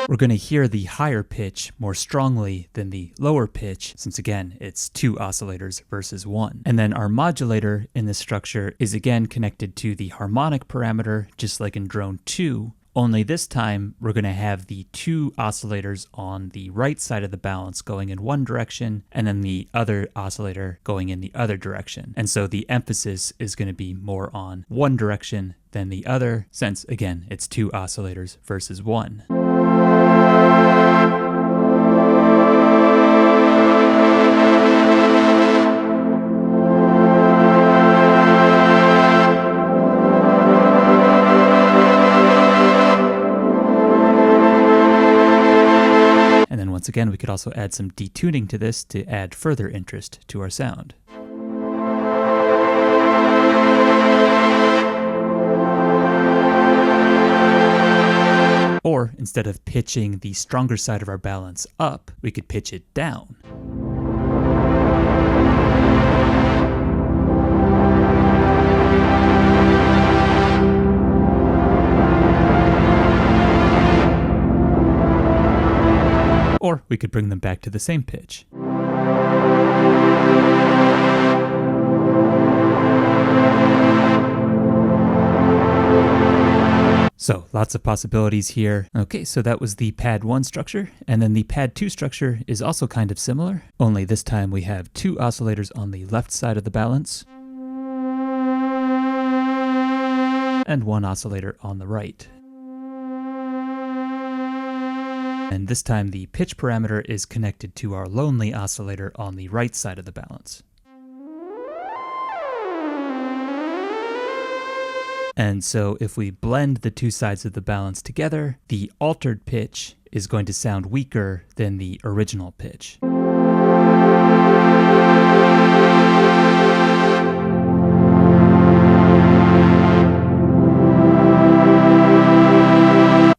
we're going to hear the higher pitch more strongly than the lower pitch, since again, it's 2 oscillators versus 1. And then our modulator in this structure is again connected to the harmonic parameter, just like in Drone 2, only this time we're going to have the 2 oscillators on the right side of the balance going in one direction, and then the other oscillator going in the other direction. And so the emphasis is going to be more on one direction than the other, since again, it's 2 oscillators versus 1. And then once again, we could also add some detuning to this to add further interest to our sound. Or instead of pitching the stronger side of our balance up, we could pitch it down. Or we could bring them back to the same pitch. So lots of possibilities here. Okay, so that was the pad 1 structure, and then the pad 2 structure is also kind of similar, only this time we have 2 oscillators on the left side of the balance and 1 oscillator on the right. And this time the pitch parameter is connected to our lonely oscillator on the right side of the balance. And so if we blend the two sides of the balance together, the altered pitch is going to sound weaker than the original pitch.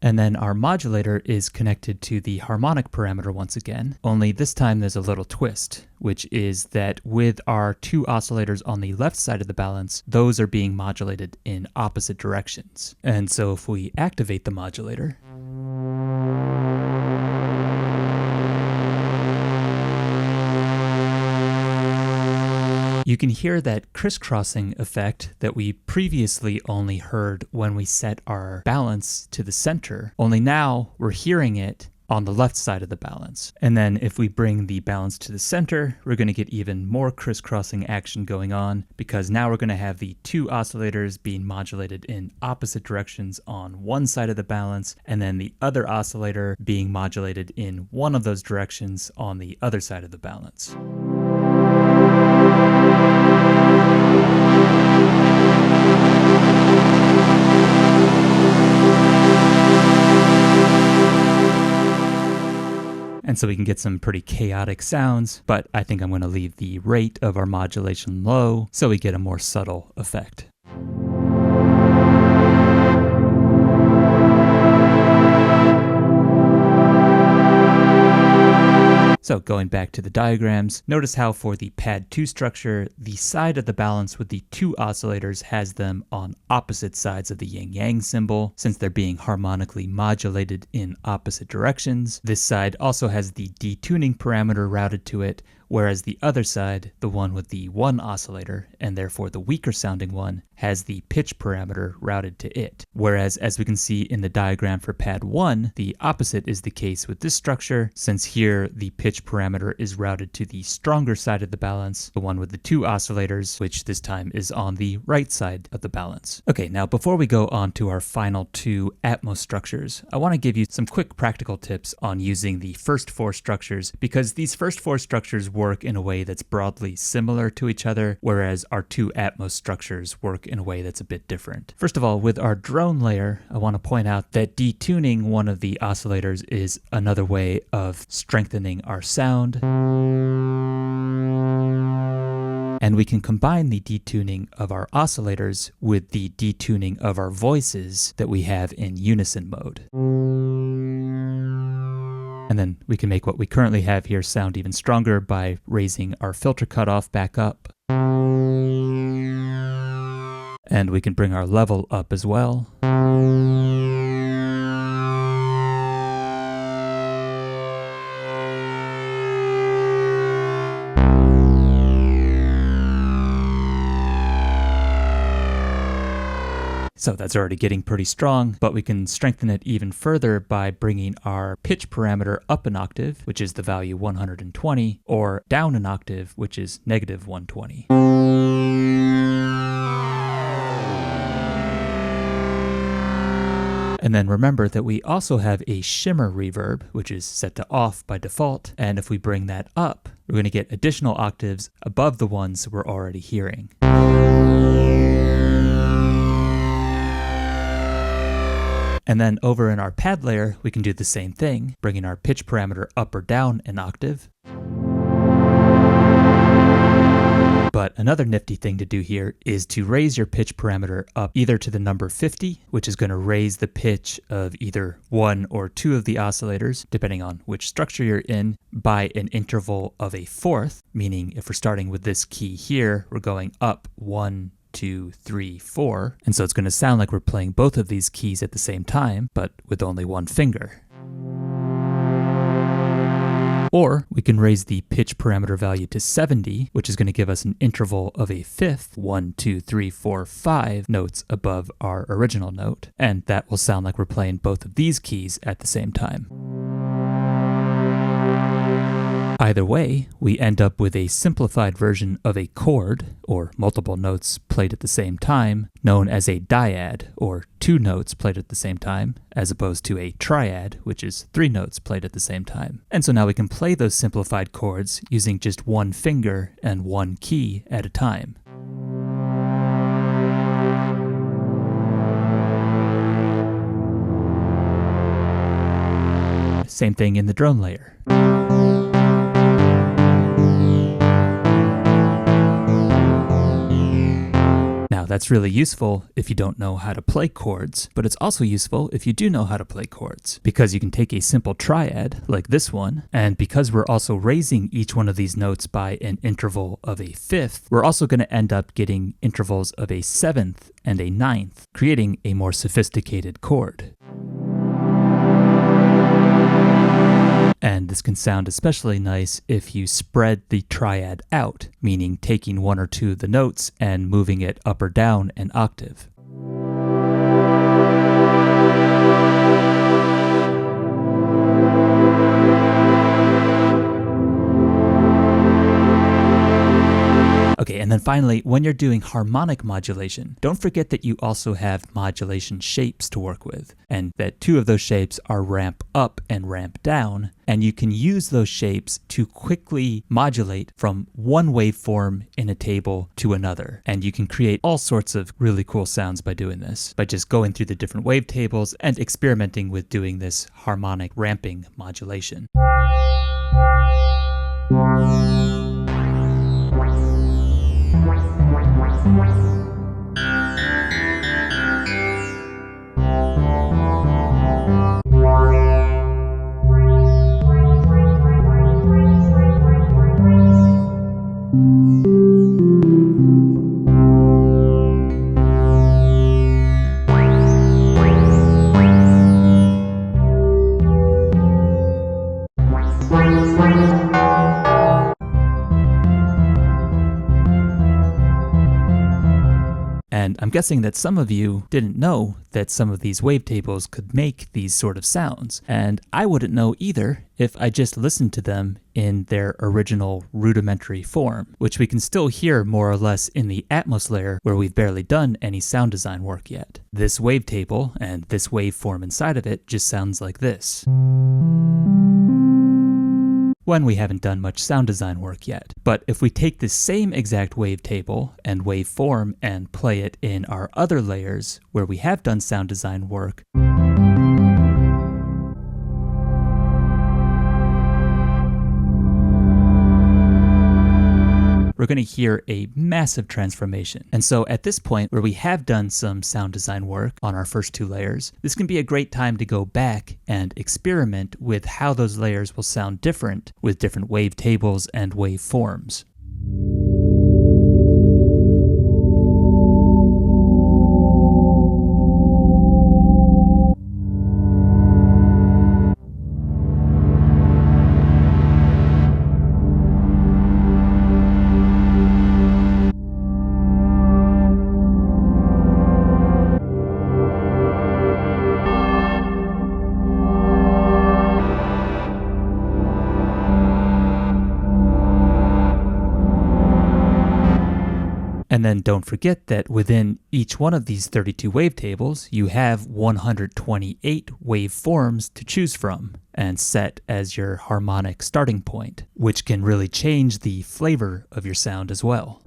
And then our modulator is connected to the harmonic parameter once again, only this time there's a little twist, which is that with our 2 oscillators on the left side of the balance, those are being modulated in opposite directions. And so if we activate the modulator, you can hear that crisscrossing effect that we previously only heard when we set our balance to the center, only now we're hearing it on the left side of the balance. And then if we bring the balance to the center, we're going to get even more crisscrossing action going on, because now we're going to have the 2 oscillators being modulated in opposite directions on one side of the balance, and then the other oscillator being modulated in one of those directions on the other side of the balance. And so we can get some pretty chaotic sounds, but I think I'm going to leave the rate of our modulation low so we get a more subtle effect. So going back to the diagrams, notice how for the pad 2 structure, the side of the balance with the 2 oscillators has them on opposite sides of the yin-yang symbol, since they're being harmonically modulated in opposite directions. This side also has the detuning parameter routed to it, whereas the other side, the one with the 1 oscillator, and therefore the weaker sounding one, has the pitch parameter routed to it. Whereas, as we can see in the diagram for pad 1, the opposite is the case with this structure, since here the pitch parameter is routed to the stronger side of the balance, the one with the 2 oscillators, which this time is on the right side of the balance. Okay, now before we go on to our final 2 ATMOS structures, I want to give you some quick practical tips on using the first 4 structures, because these first 4 structures work in a way that's broadly similar to each other, whereas our 2 ATMOS structures work in a way that's a bit different. First of all, with our drone layer, I want to point out that detuning one of the oscillators is another way of strengthening our sound. And we can combine the detuning of our oscillators with the detuning of our voices that we have in unison mode. And then we can make what we currently have here sound even stronger by raising our filter cutoff back up. And we can bring our level up as well. So that's already getting pretty strong, but we can strengthen it even further by bringing our pitch parameter up an octave, which is the value 120, or down an octave, which is negative 120. And then remember that we also have a shimmer reverb, which is set to off by default, and if we bring that up, we're going to get additional octaves above the ones we're already hearing. And then over in our pad layer, we can do the same thing, bringing our pitch parameter up or down an octave. But another nifty thing to do here is to raise your pitch parameter up either to the number 50, which is going to raise the pitch of either 1 or 2 of the oscillators, depending on which structure you're in, by an interval of a fourth, meaning if we're starting with this key here, we're going up 1, 2, 3, 4, and so it's going to sound like we're playing both of these keys at the same time, but with only one finger. Or we can raise the pitch parameter value to 70, which is going to give us an interval of a fifth, 1, 2, 3, 4, 5 notes above our original note, and that will sound like we're playing both of these keys at the same time. Either way, we end up with a simplified version of a chord, or multiple notes played at the same time, known as a dyad, or 2 notes played at the same time, as opposed to a triad, which is 3 notes played at the same time. And so now we can play those simplified chords using just 1 finger and 1 key at a time. Same thing in the drone layer. Now that's really useful if you don't know how to play chords, but it's also useful if you do know how to play chords, because you can take a simple triad like this one, and because we're also raising each one of these notes by an interval of a fifth, we're also going to end up getting intervals of a seventh and a ninth, creating a more sophisticated chord. And this can sound especially nice if you spread the triad out, meaning taking 1 or 2 of the notes and moving it up or down an octave. Okay, and then finally, when you're doing harmonic modulation, don't forget that you also have modulation shapes to work with, and that 2 of those shapes are ramp up and ramp down, and you can use those shapes to quickly modulate from one waveform in a table to another. And you can create all sorts of really cool sounds by doing this, by just going through the different wavetables and experimenting with doing this harmonic ramping modulation. And I'm guessing that some of you didn't know that some of these wavetables could make these sort of sounds, and I wouldn't know either if I just listened to them in their original rudimentary form, which we can still hear more or less in the ATMOS layer where we've barely done any sound design work yet. This wavetable and this waveform inside of it just sounds like this, when we haven't done much sound design work yet. But if we take the same exact wavetable and waveform and play it in our other layers where we have done sound design work, we're going to hear a massive transformation. And so at this point where we have done some sound design work on our first 2 layers, this can be a great time to go back and experiment with how those layers will sound different with different wavetables and waveforms. And then don't forget that within each one of these 32 wavetables, you have 128 waveforms to choose from and set as your harmonic starting point, which can really change the flavor of your sound as well.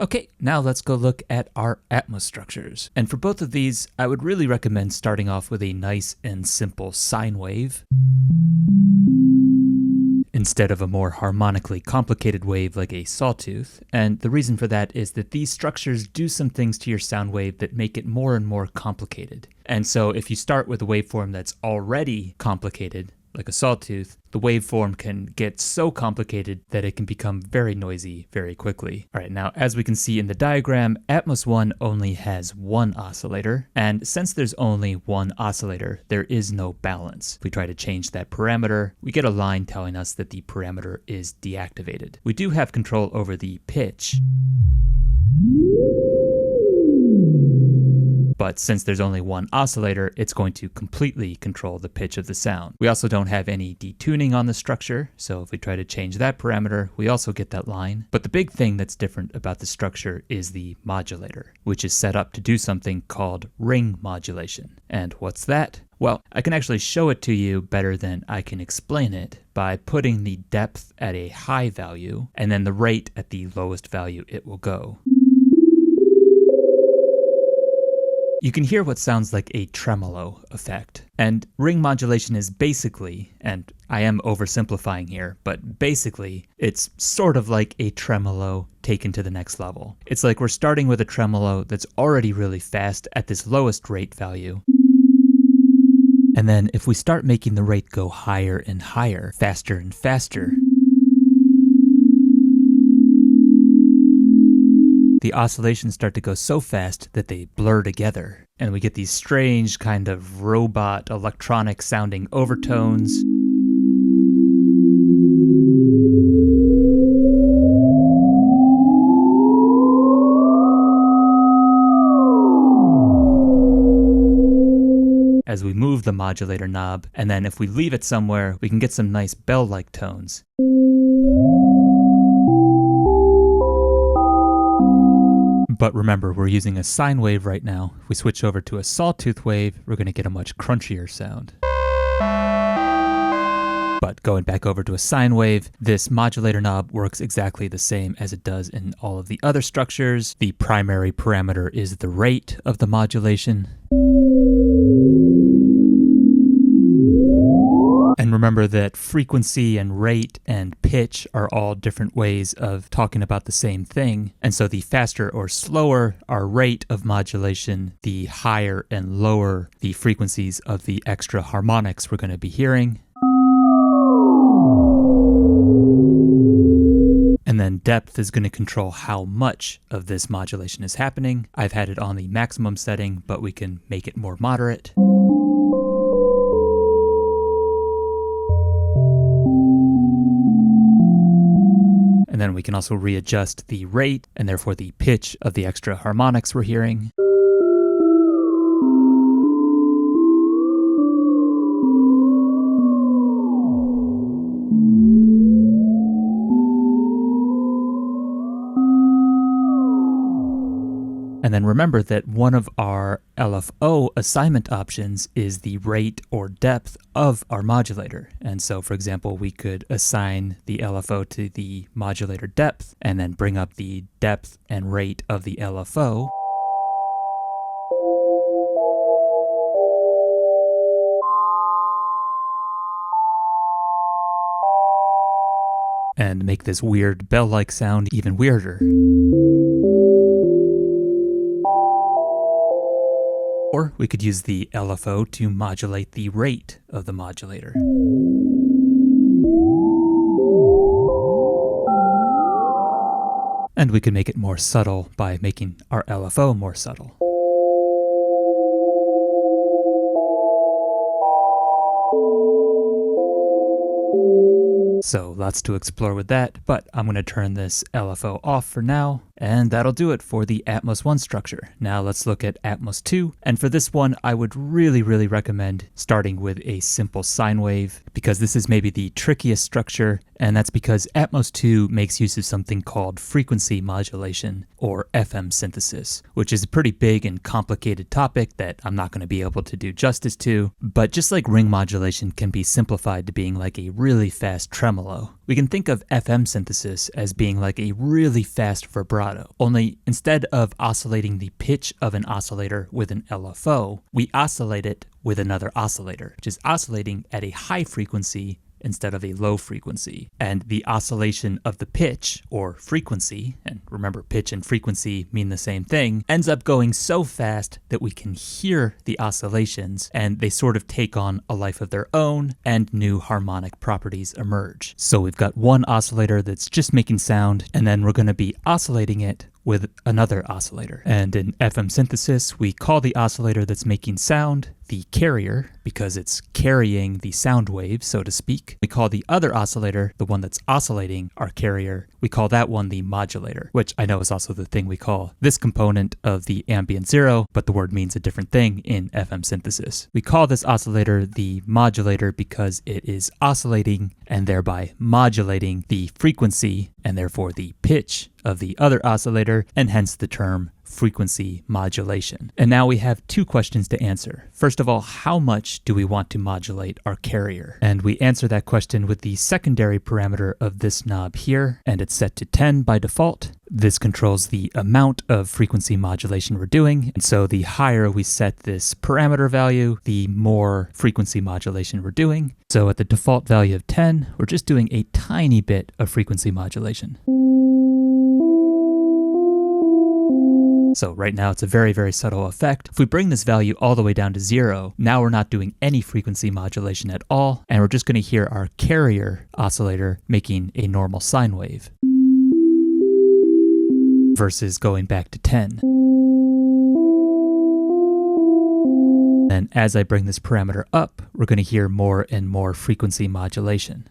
Okay, now let's go look at our ATMOS structures. And for both of these, I would really recommend starting off with a nice and simple sine wave, instead of a more harmonically complicated wave like a sawtooth. And the reason for that is that these structures do some things to your sound wave that make it more and more complicated. And so if you start with a waveform that's already complicated, like a sawtooth, the waveform can get so complicated that it can become very noisy very quickly. All right, now as we can see in the diagram, ATMOS 1 only has one oscillator, and since there's only one oscillator, there is no balance. If we try to change that parameter, we get a line telling us that the parameter is deactivated. We do have control over the pitch, but since there's only one oscillator, it's going to completely control the pitch of the sound. We also don't have any detuning on the structure, so if we try to change that parameter, we also get that line. But the big thing that's different about the structure is the modulator, which is set up to do something called ring modulation. And what's that? Well, I can actually show it to you better than I can explain it by putting the depth at a high value and then the rate at the lowest value it will go. You can hear what sounds like a tremolo effect. And ring modulation is basically, and I am oversimplifying here, but basically it's sort of like a tremolo taken to the next level. It's like we're starting with a tremolo that's already really fast at this lowest rate value. And then if we start making the rate go higher and higher, faster and faster, the oscillations start to go so fast that they blur together, and we get these strange kind of robot electronic sounding overtones. As we move the modulator knob, and then if we leave it somewhere, we can get some nice bell-like tones. But remember, we're using a sine wave right now. If we switch over to a sawtooth wave, we're going to get a much crunchier sound. But going back over to a sine wave, this modulator knob works exactly the same as it does in all of the other structures. The primary parameter is the rate of the modulation. And remember that frequency and rate and pitch are all different ways of talking about the same thing. And so the faster or slower our rate of modulation, the higher and lower the frequencies of the extra harmonics we're going to be hearing. And then depth is going to control how much of this modulation is happening. I've had it on the maximum setting, but we can make it more moderate. And then we can also readjust the rate and therefore the pitch of the extra harmonics we're hearing. And then remember that one of our LFO assignment options is the rate or depth of our modulator. And so, for example, we could assign the LFO to the modulator depth and then bring up the depth and rate of the LFO. And make this weird bell-like sound even weirder. Or we could use the LFO to modulate the rate of the modulator. And we can make it more subtle by making our LFO more subtle. So lots to explore with that, but I'm going to turn this LFO off for now, and that'll do it for the ATMOS 1 structure. Now let's look at ATMOS 2, and for this one I would really recommend starting with a simple sine wave, because this is maybe the trickiest structure, and that's because ATMOS 2 makes use of something called frequency modulation, or FM synthesis, which is a pretty big and complicated topic that I'm not going to be able to do justice to, but just like ring modulation can be simplified to being like a really fast tremolo, we can think of FM synthesis as being like a really fast vibrato, only instead of oscillating the pitch of an oscillator with an LFO, we oscillate it with another oscillator, which is oscillating at a high frequency instead of a low frequency. And the oscillation of the pitch, or frequency, and remember pitch and frequency mean the same thing, ends up going so fast that we can hear the oscillations, and they sort of take on a life of their own, and new harmonic properties emerge. So we've got one oscillator that's just making sound, and then we're going to be oscillating it with another oscillator. And in FM synthesis, we call the oscillator that's making sound the carrier, because it's carrying the sound wave, so to speak. We call the other oscillator, the one that's oscillating our carrier, we call that one the modulator, which I know is also the thing we call this component of the ambient zero, but the word means a different thing in FM synthesis. We call this oscillator the modulator because it is oscillating and thereby modulating the frequency and therefore the pitch of the other oscillator, and hence the term frequency modulation. And now we have two questions to answer. First of all, how much do we want to modulate our carrier? And we answer that question with the secondary parameter of this knob here, and it's set to 10 by default. This controls the amount of frequency modulation we're doing, and so the higher we set this parameter value, the more frequency modulation we're doing. So at the default value of 10, we're just doing a tiny bit of frequency modulation. So right now it's a very, very subtle effect. If we bring this value all the way down to 0, now we're not doing any frequency modulation at all, and we're just going to hear our carrier oscillator making a normal sine wave versus going back to 10. And as I bring this parameter up, we're going to hear more and more frequency modulation.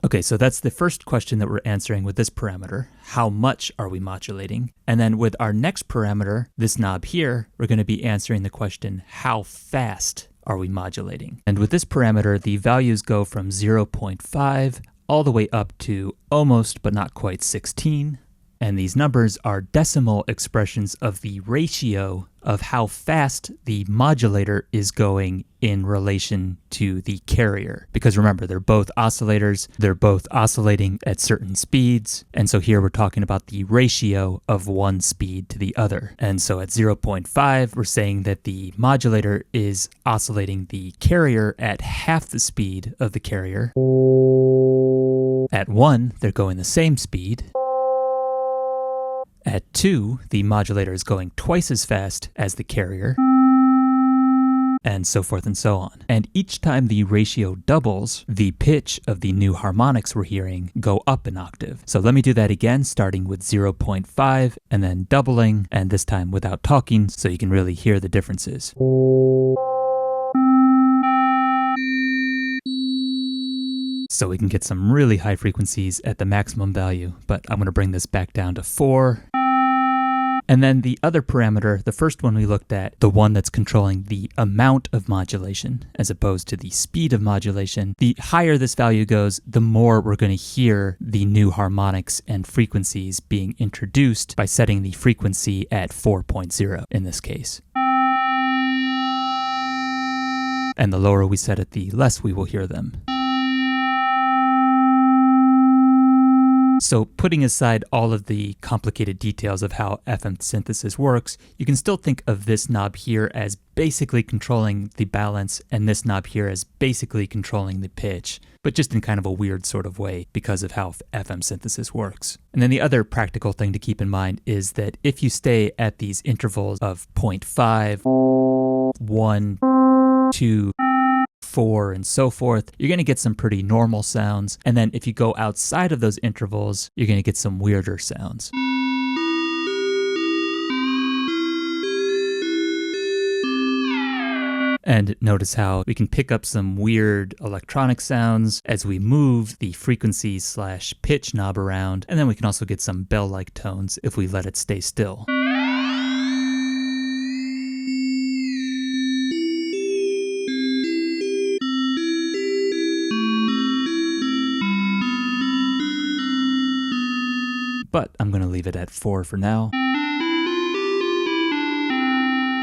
Okay, so that's the first question that we're answering with this parameter. How much are we modulating? And then with our next parameter, this knob here, we're going to be answering the question, how fast are we modulating? And with this parameter, the values go from 0.5 all the way up to almost but not quite 16. And these numbers are decimal expressions of the ratio of how fast the modulator is going in relation to the carrier. Because remember, they're both oscillators, they're both oscillating at certain speeds, and so here we're talking about the ratio of one speed to the other. And so at 0.5, we're saying that the modulator is oscillating the carrier at half the speed of the carrier. At 1, they're going the same speed. At 2, the modulator is going twice as fast as the carrier, and so forth and so on. And each time the ratio doubles, the pitch of the new harmonics we're hearing go up an octave. So let me do that again, starting with 0.5 and then doubling, and this time without talking, so you can really hear the differences. So we can get some really high frequencies at the maximum value, but I'm going to bring this back down to 4. And then the other parameter, the first one we looked at, the one that's controlling the amount of modulation as opposed to the speed of modulation, the higher this value goes, the more we're going to hear the new harmonics and frequencies being introduced by setting the frequency at 4.0 in this case. And the lower we set it, the less we will hear them. So putting aside all of the complicated details of how FM synthesis works, you can still think of this knob here as basically controlling the balance and this knob here as basically controlling the pitch, but just in kind of a weird sort of way because of how FM synthesis works. And then the other practical thing to keep in mind is that if you stay at these intervals of 0.5, 1, 2, 4, and so forth, you're going to get some pretty normal sounds. And then if you go outside of those intervals, you're going to get some weirder sounds. And notice how we can pick up some weird electronic sounds as we move the frequency/pitch knob around. And then we can also get some bell-like tones if we let it stay still. But I'm going to leave it at 4 for now.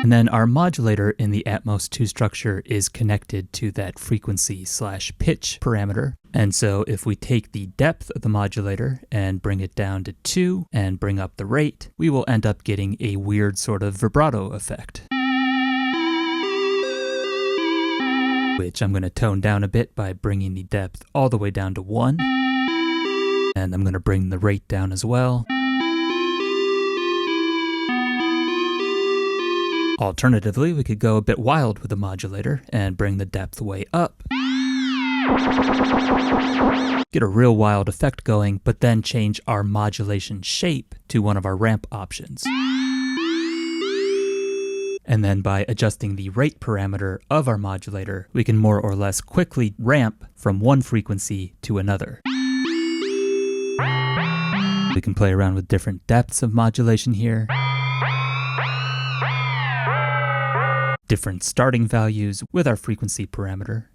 And then our modulator in the ATMOS 2 structure is connected to that frequency/pitch parameter. And so if we take the depth of the modulator and bring it down to 2 and bring up the rate, we will end up getting a weird sort of vibrato effect, which I'm going to tone down a bit by bringing the depth all the way down to 1. And I'm going to bring the rate down as well. Alternatively, we could go a bit wild with the modulator and bring the depth way up. Get a real wild effect going, but then change our modulation shape to one of our ramp options. And then by adjusting the rate parameter of our modulator, we can more or less quickly ramp from one frequency to another. We can play around with different depths of modulation here, different starting values with our frequency parameter,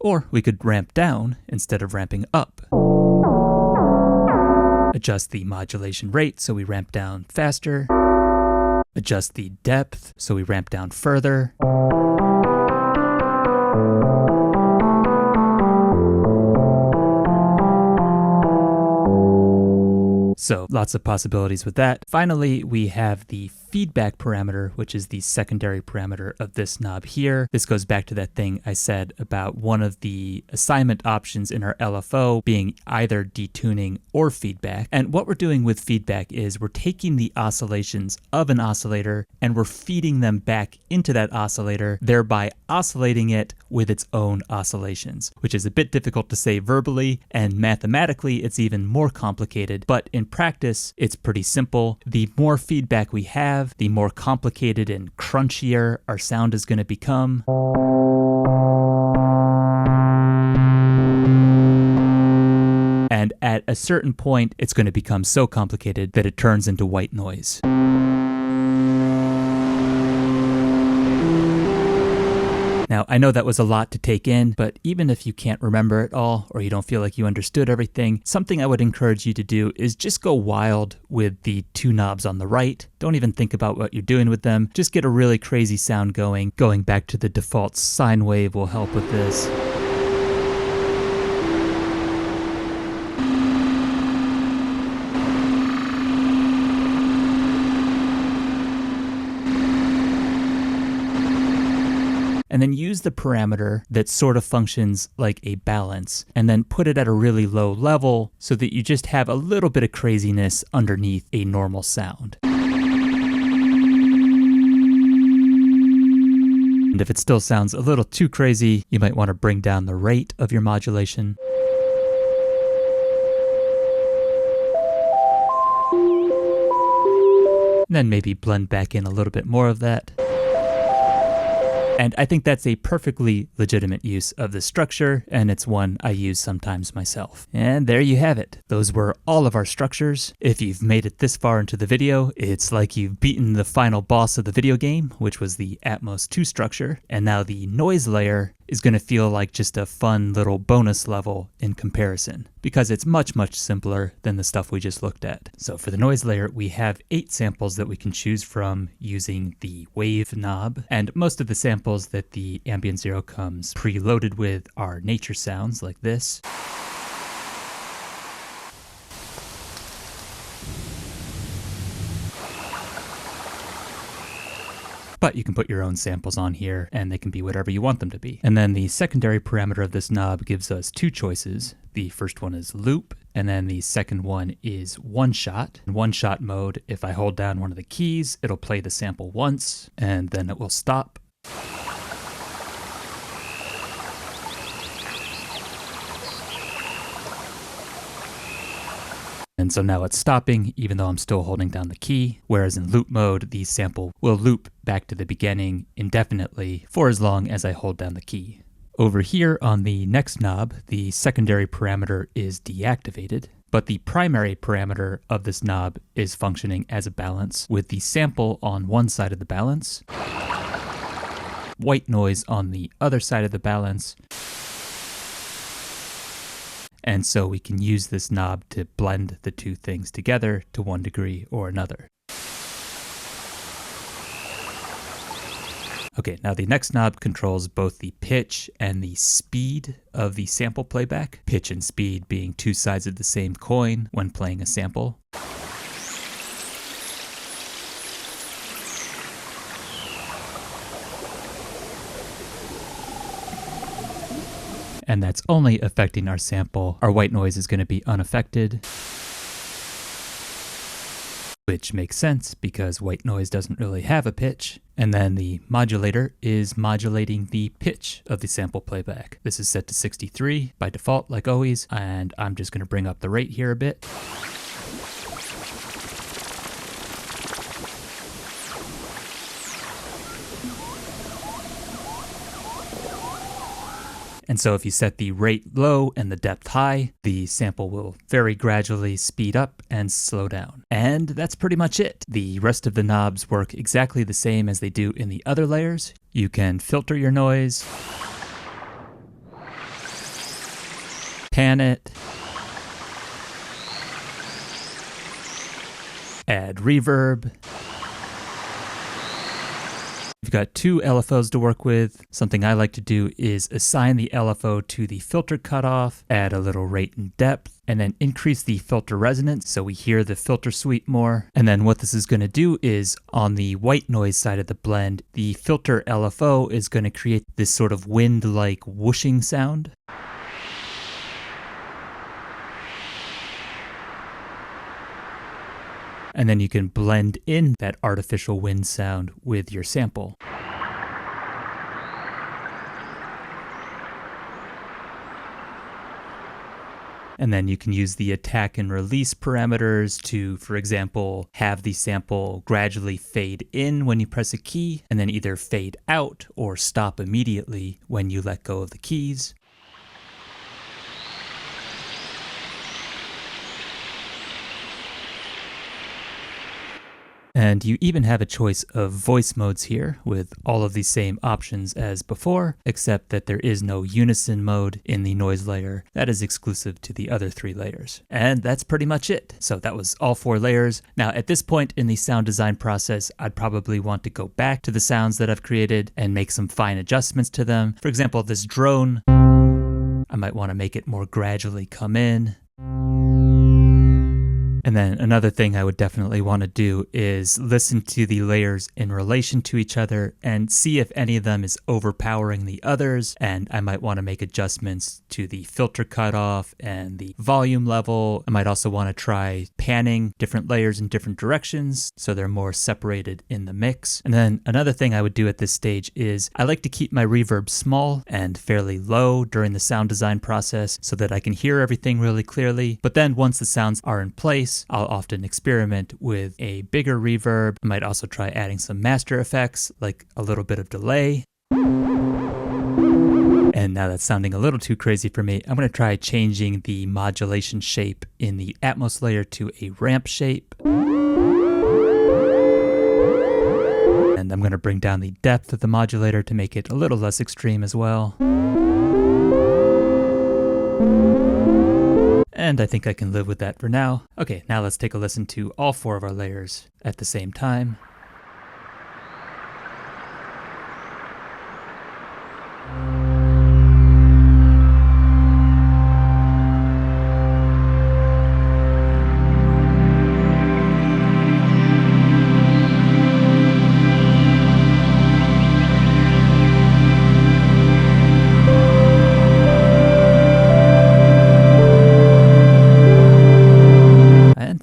or we could ramp down instead of ramping up. Adjust the modulation rate so we ramp down faster, adjust the depth so we ramp down further, so lots of possibilities with that. Finally, we have the feedback parameter, which is the secondary parameter of this knob here. This goes back to that thing I said about one of the assignment options in our LFO being either detuning or feedback. And what we're doing with feedback is we're taking the oscillations of an oscillator and we're feeding them back into that oscillator, thereby oscillating it with its own oscillations, which is a bit difficult to say verbally, and mathematically it's even more complicated, but in practice it's pretty simple. The more feedback we have, the more complicated and crunchier our sound is going to become. And at a certain point, it's going to become so complicated that it turns into white noise. Now, I know that was a lot to take in, but even if you can't remember it all or you don't feel like you understood everything, something I would encourage you to do is just go wild with the two knobs on the right. Don't even think about what you're doing with them. Just get a really crazy sound going. Going back to the default sine wave will help with this. And then use the parameter that sort of functions like a balance, and then put it at a really low level so that you just have a little bit of craziness underneath a normal sound. And if it still sounds a little too crazy, you might want to bring down the rate of your modulation. And then maybe blend back in a little bit more of that. And I think that's a perfectly legitimate use of this structure, and it's one I use sometimes myself. And there you have it. Those were all of our structures. If you've made it this far into the video, it's like you've beaten the final boss of the video game, which was the ATMOS 2 structure, and now the noise layer is going to feel like just a fun little bonus level in comparison, because it's much, much simpler than the stuff we just looked at. So for the noise layer, we have 8 samples that we can choose from using the wave knob, and most of the samples that the Ambient Zero comes preloaded with are nature sounds like this. But you can put your own samples on here and they can be whatever you want them to be. And then the secondary parameter of this knob gives us 2 choices. The first one is loop, and then the second one is one shot. In one shot mode, if I hold down one of the keys, it'll play the sample once and then it will stop. And so now it's stopping, even though I'm still holding down the key. Whereas in loop mode, the sample will loop back to the beginning indefinitely for as long as I hold down the key. Over here on the next knob, the secondary parameter is deactivated, but the primary parameter of this knob is functioning as a balance, with the sample on one side of the balance, white noise on the other side of the balance. And so we can use this knob to blend the two things together to one degree or another. Okay, now the next knob controls both the pitch and the speed of the sample playback, pitch and speed being two sides of the same coin when playing a sample. And that's only affecting our sample. Our white noise is going to be unaffected, which makes sense because white noise doesn't really have a pitch. And then the modulator is modulating the pitch of the sample playback. This is set to 63 by default, like always, and I'm just going to bring up the rate here a bit. And so if you set the rate low and the depth high, the sample will very gradually speed up and slow down. And that's pretty much it. The rest of the knobs work exactly the same as they do in the other layers. You can filter your noise, pan it, add reverb. You've got two LFOs to work with. Something I like to do is assign the LFO to the filter cutoff, add a little rate and depth, and then increase the filter resonance so we hear the filter suite more. And then what this is going to do is on the white noise side of the blend, the filter LFO is going to create this sort of wind-like whooshing sound. And then you can blend in that artificial wind sound with your sample. And then you can use the attack and release parameters to, for example, have the sample gradually fade in when you press a key, and then either fade out or stop immediately when you let go of the keys. And you even have a choice of voice modes here with all of the same options as before, except that there is no unison mode in the noise layer. That is exclusive to the other three layers. And that's pretty much it. So that was all four layers. Now at this point in the sound design process, I'd probably want to go back to the sounds that I've created and make some fine adjustments to them. For example, this drone, I might want to make it more gradually come in. And then another thing I would definitely want to do is listen to the layers in relation to each other and see if any of them is overpowering the others. And I might want to make adjustments to the filter cutoff and the volume level. I might also want to try panning different layers in different directions so they're more separated in the mix. And then another thing I would do at this stage is I like to keep my reverb small and fairly low during the sound design process so that I can hear everything really clearly. But then once the sounds are in place, I'll often experiment with a bigger reverb. I might also try adding some master effects, like a little bit of delay. And now that's sounding a little too crazy for me. I'm going to try changing the modulation shape in the ATMOS layer to a ramp shape. And I'm going to bring down the depth of the modulator to make it a little less extreme as well. And I think I can live with that for now. Okay, now let's take a listen to all four of our layers at the same time.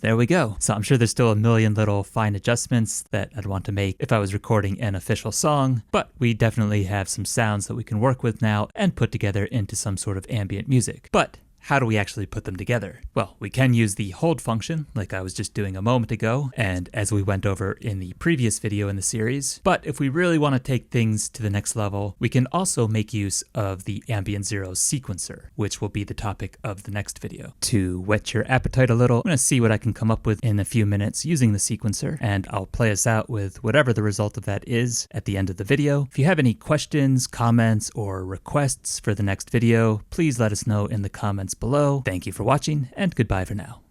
There we go. So I'm sure there's still a million little fine adjustments that I'd want to make if I was recording an official song, but we definitely have some sounds that we can work with now and put together into some sort of ambient music. But how do we actually put them together? Well, we can use the hold function like I was just doing a moment ago, and as we went over in the previous video in the series. But if we really want to take things to the next level, we can also make use of the Ambient Zero sequencer, which will be the topic of the next video. To whet your appetite a little, I'm going to see what I can come up with in a few minutes using the sequencer, and I'll play us out with whatever the result of that is at the end of the video. If you have any questions, comments, or requests for the next video, please let us know in the comments below. Thank you for watching, and goodbye for now.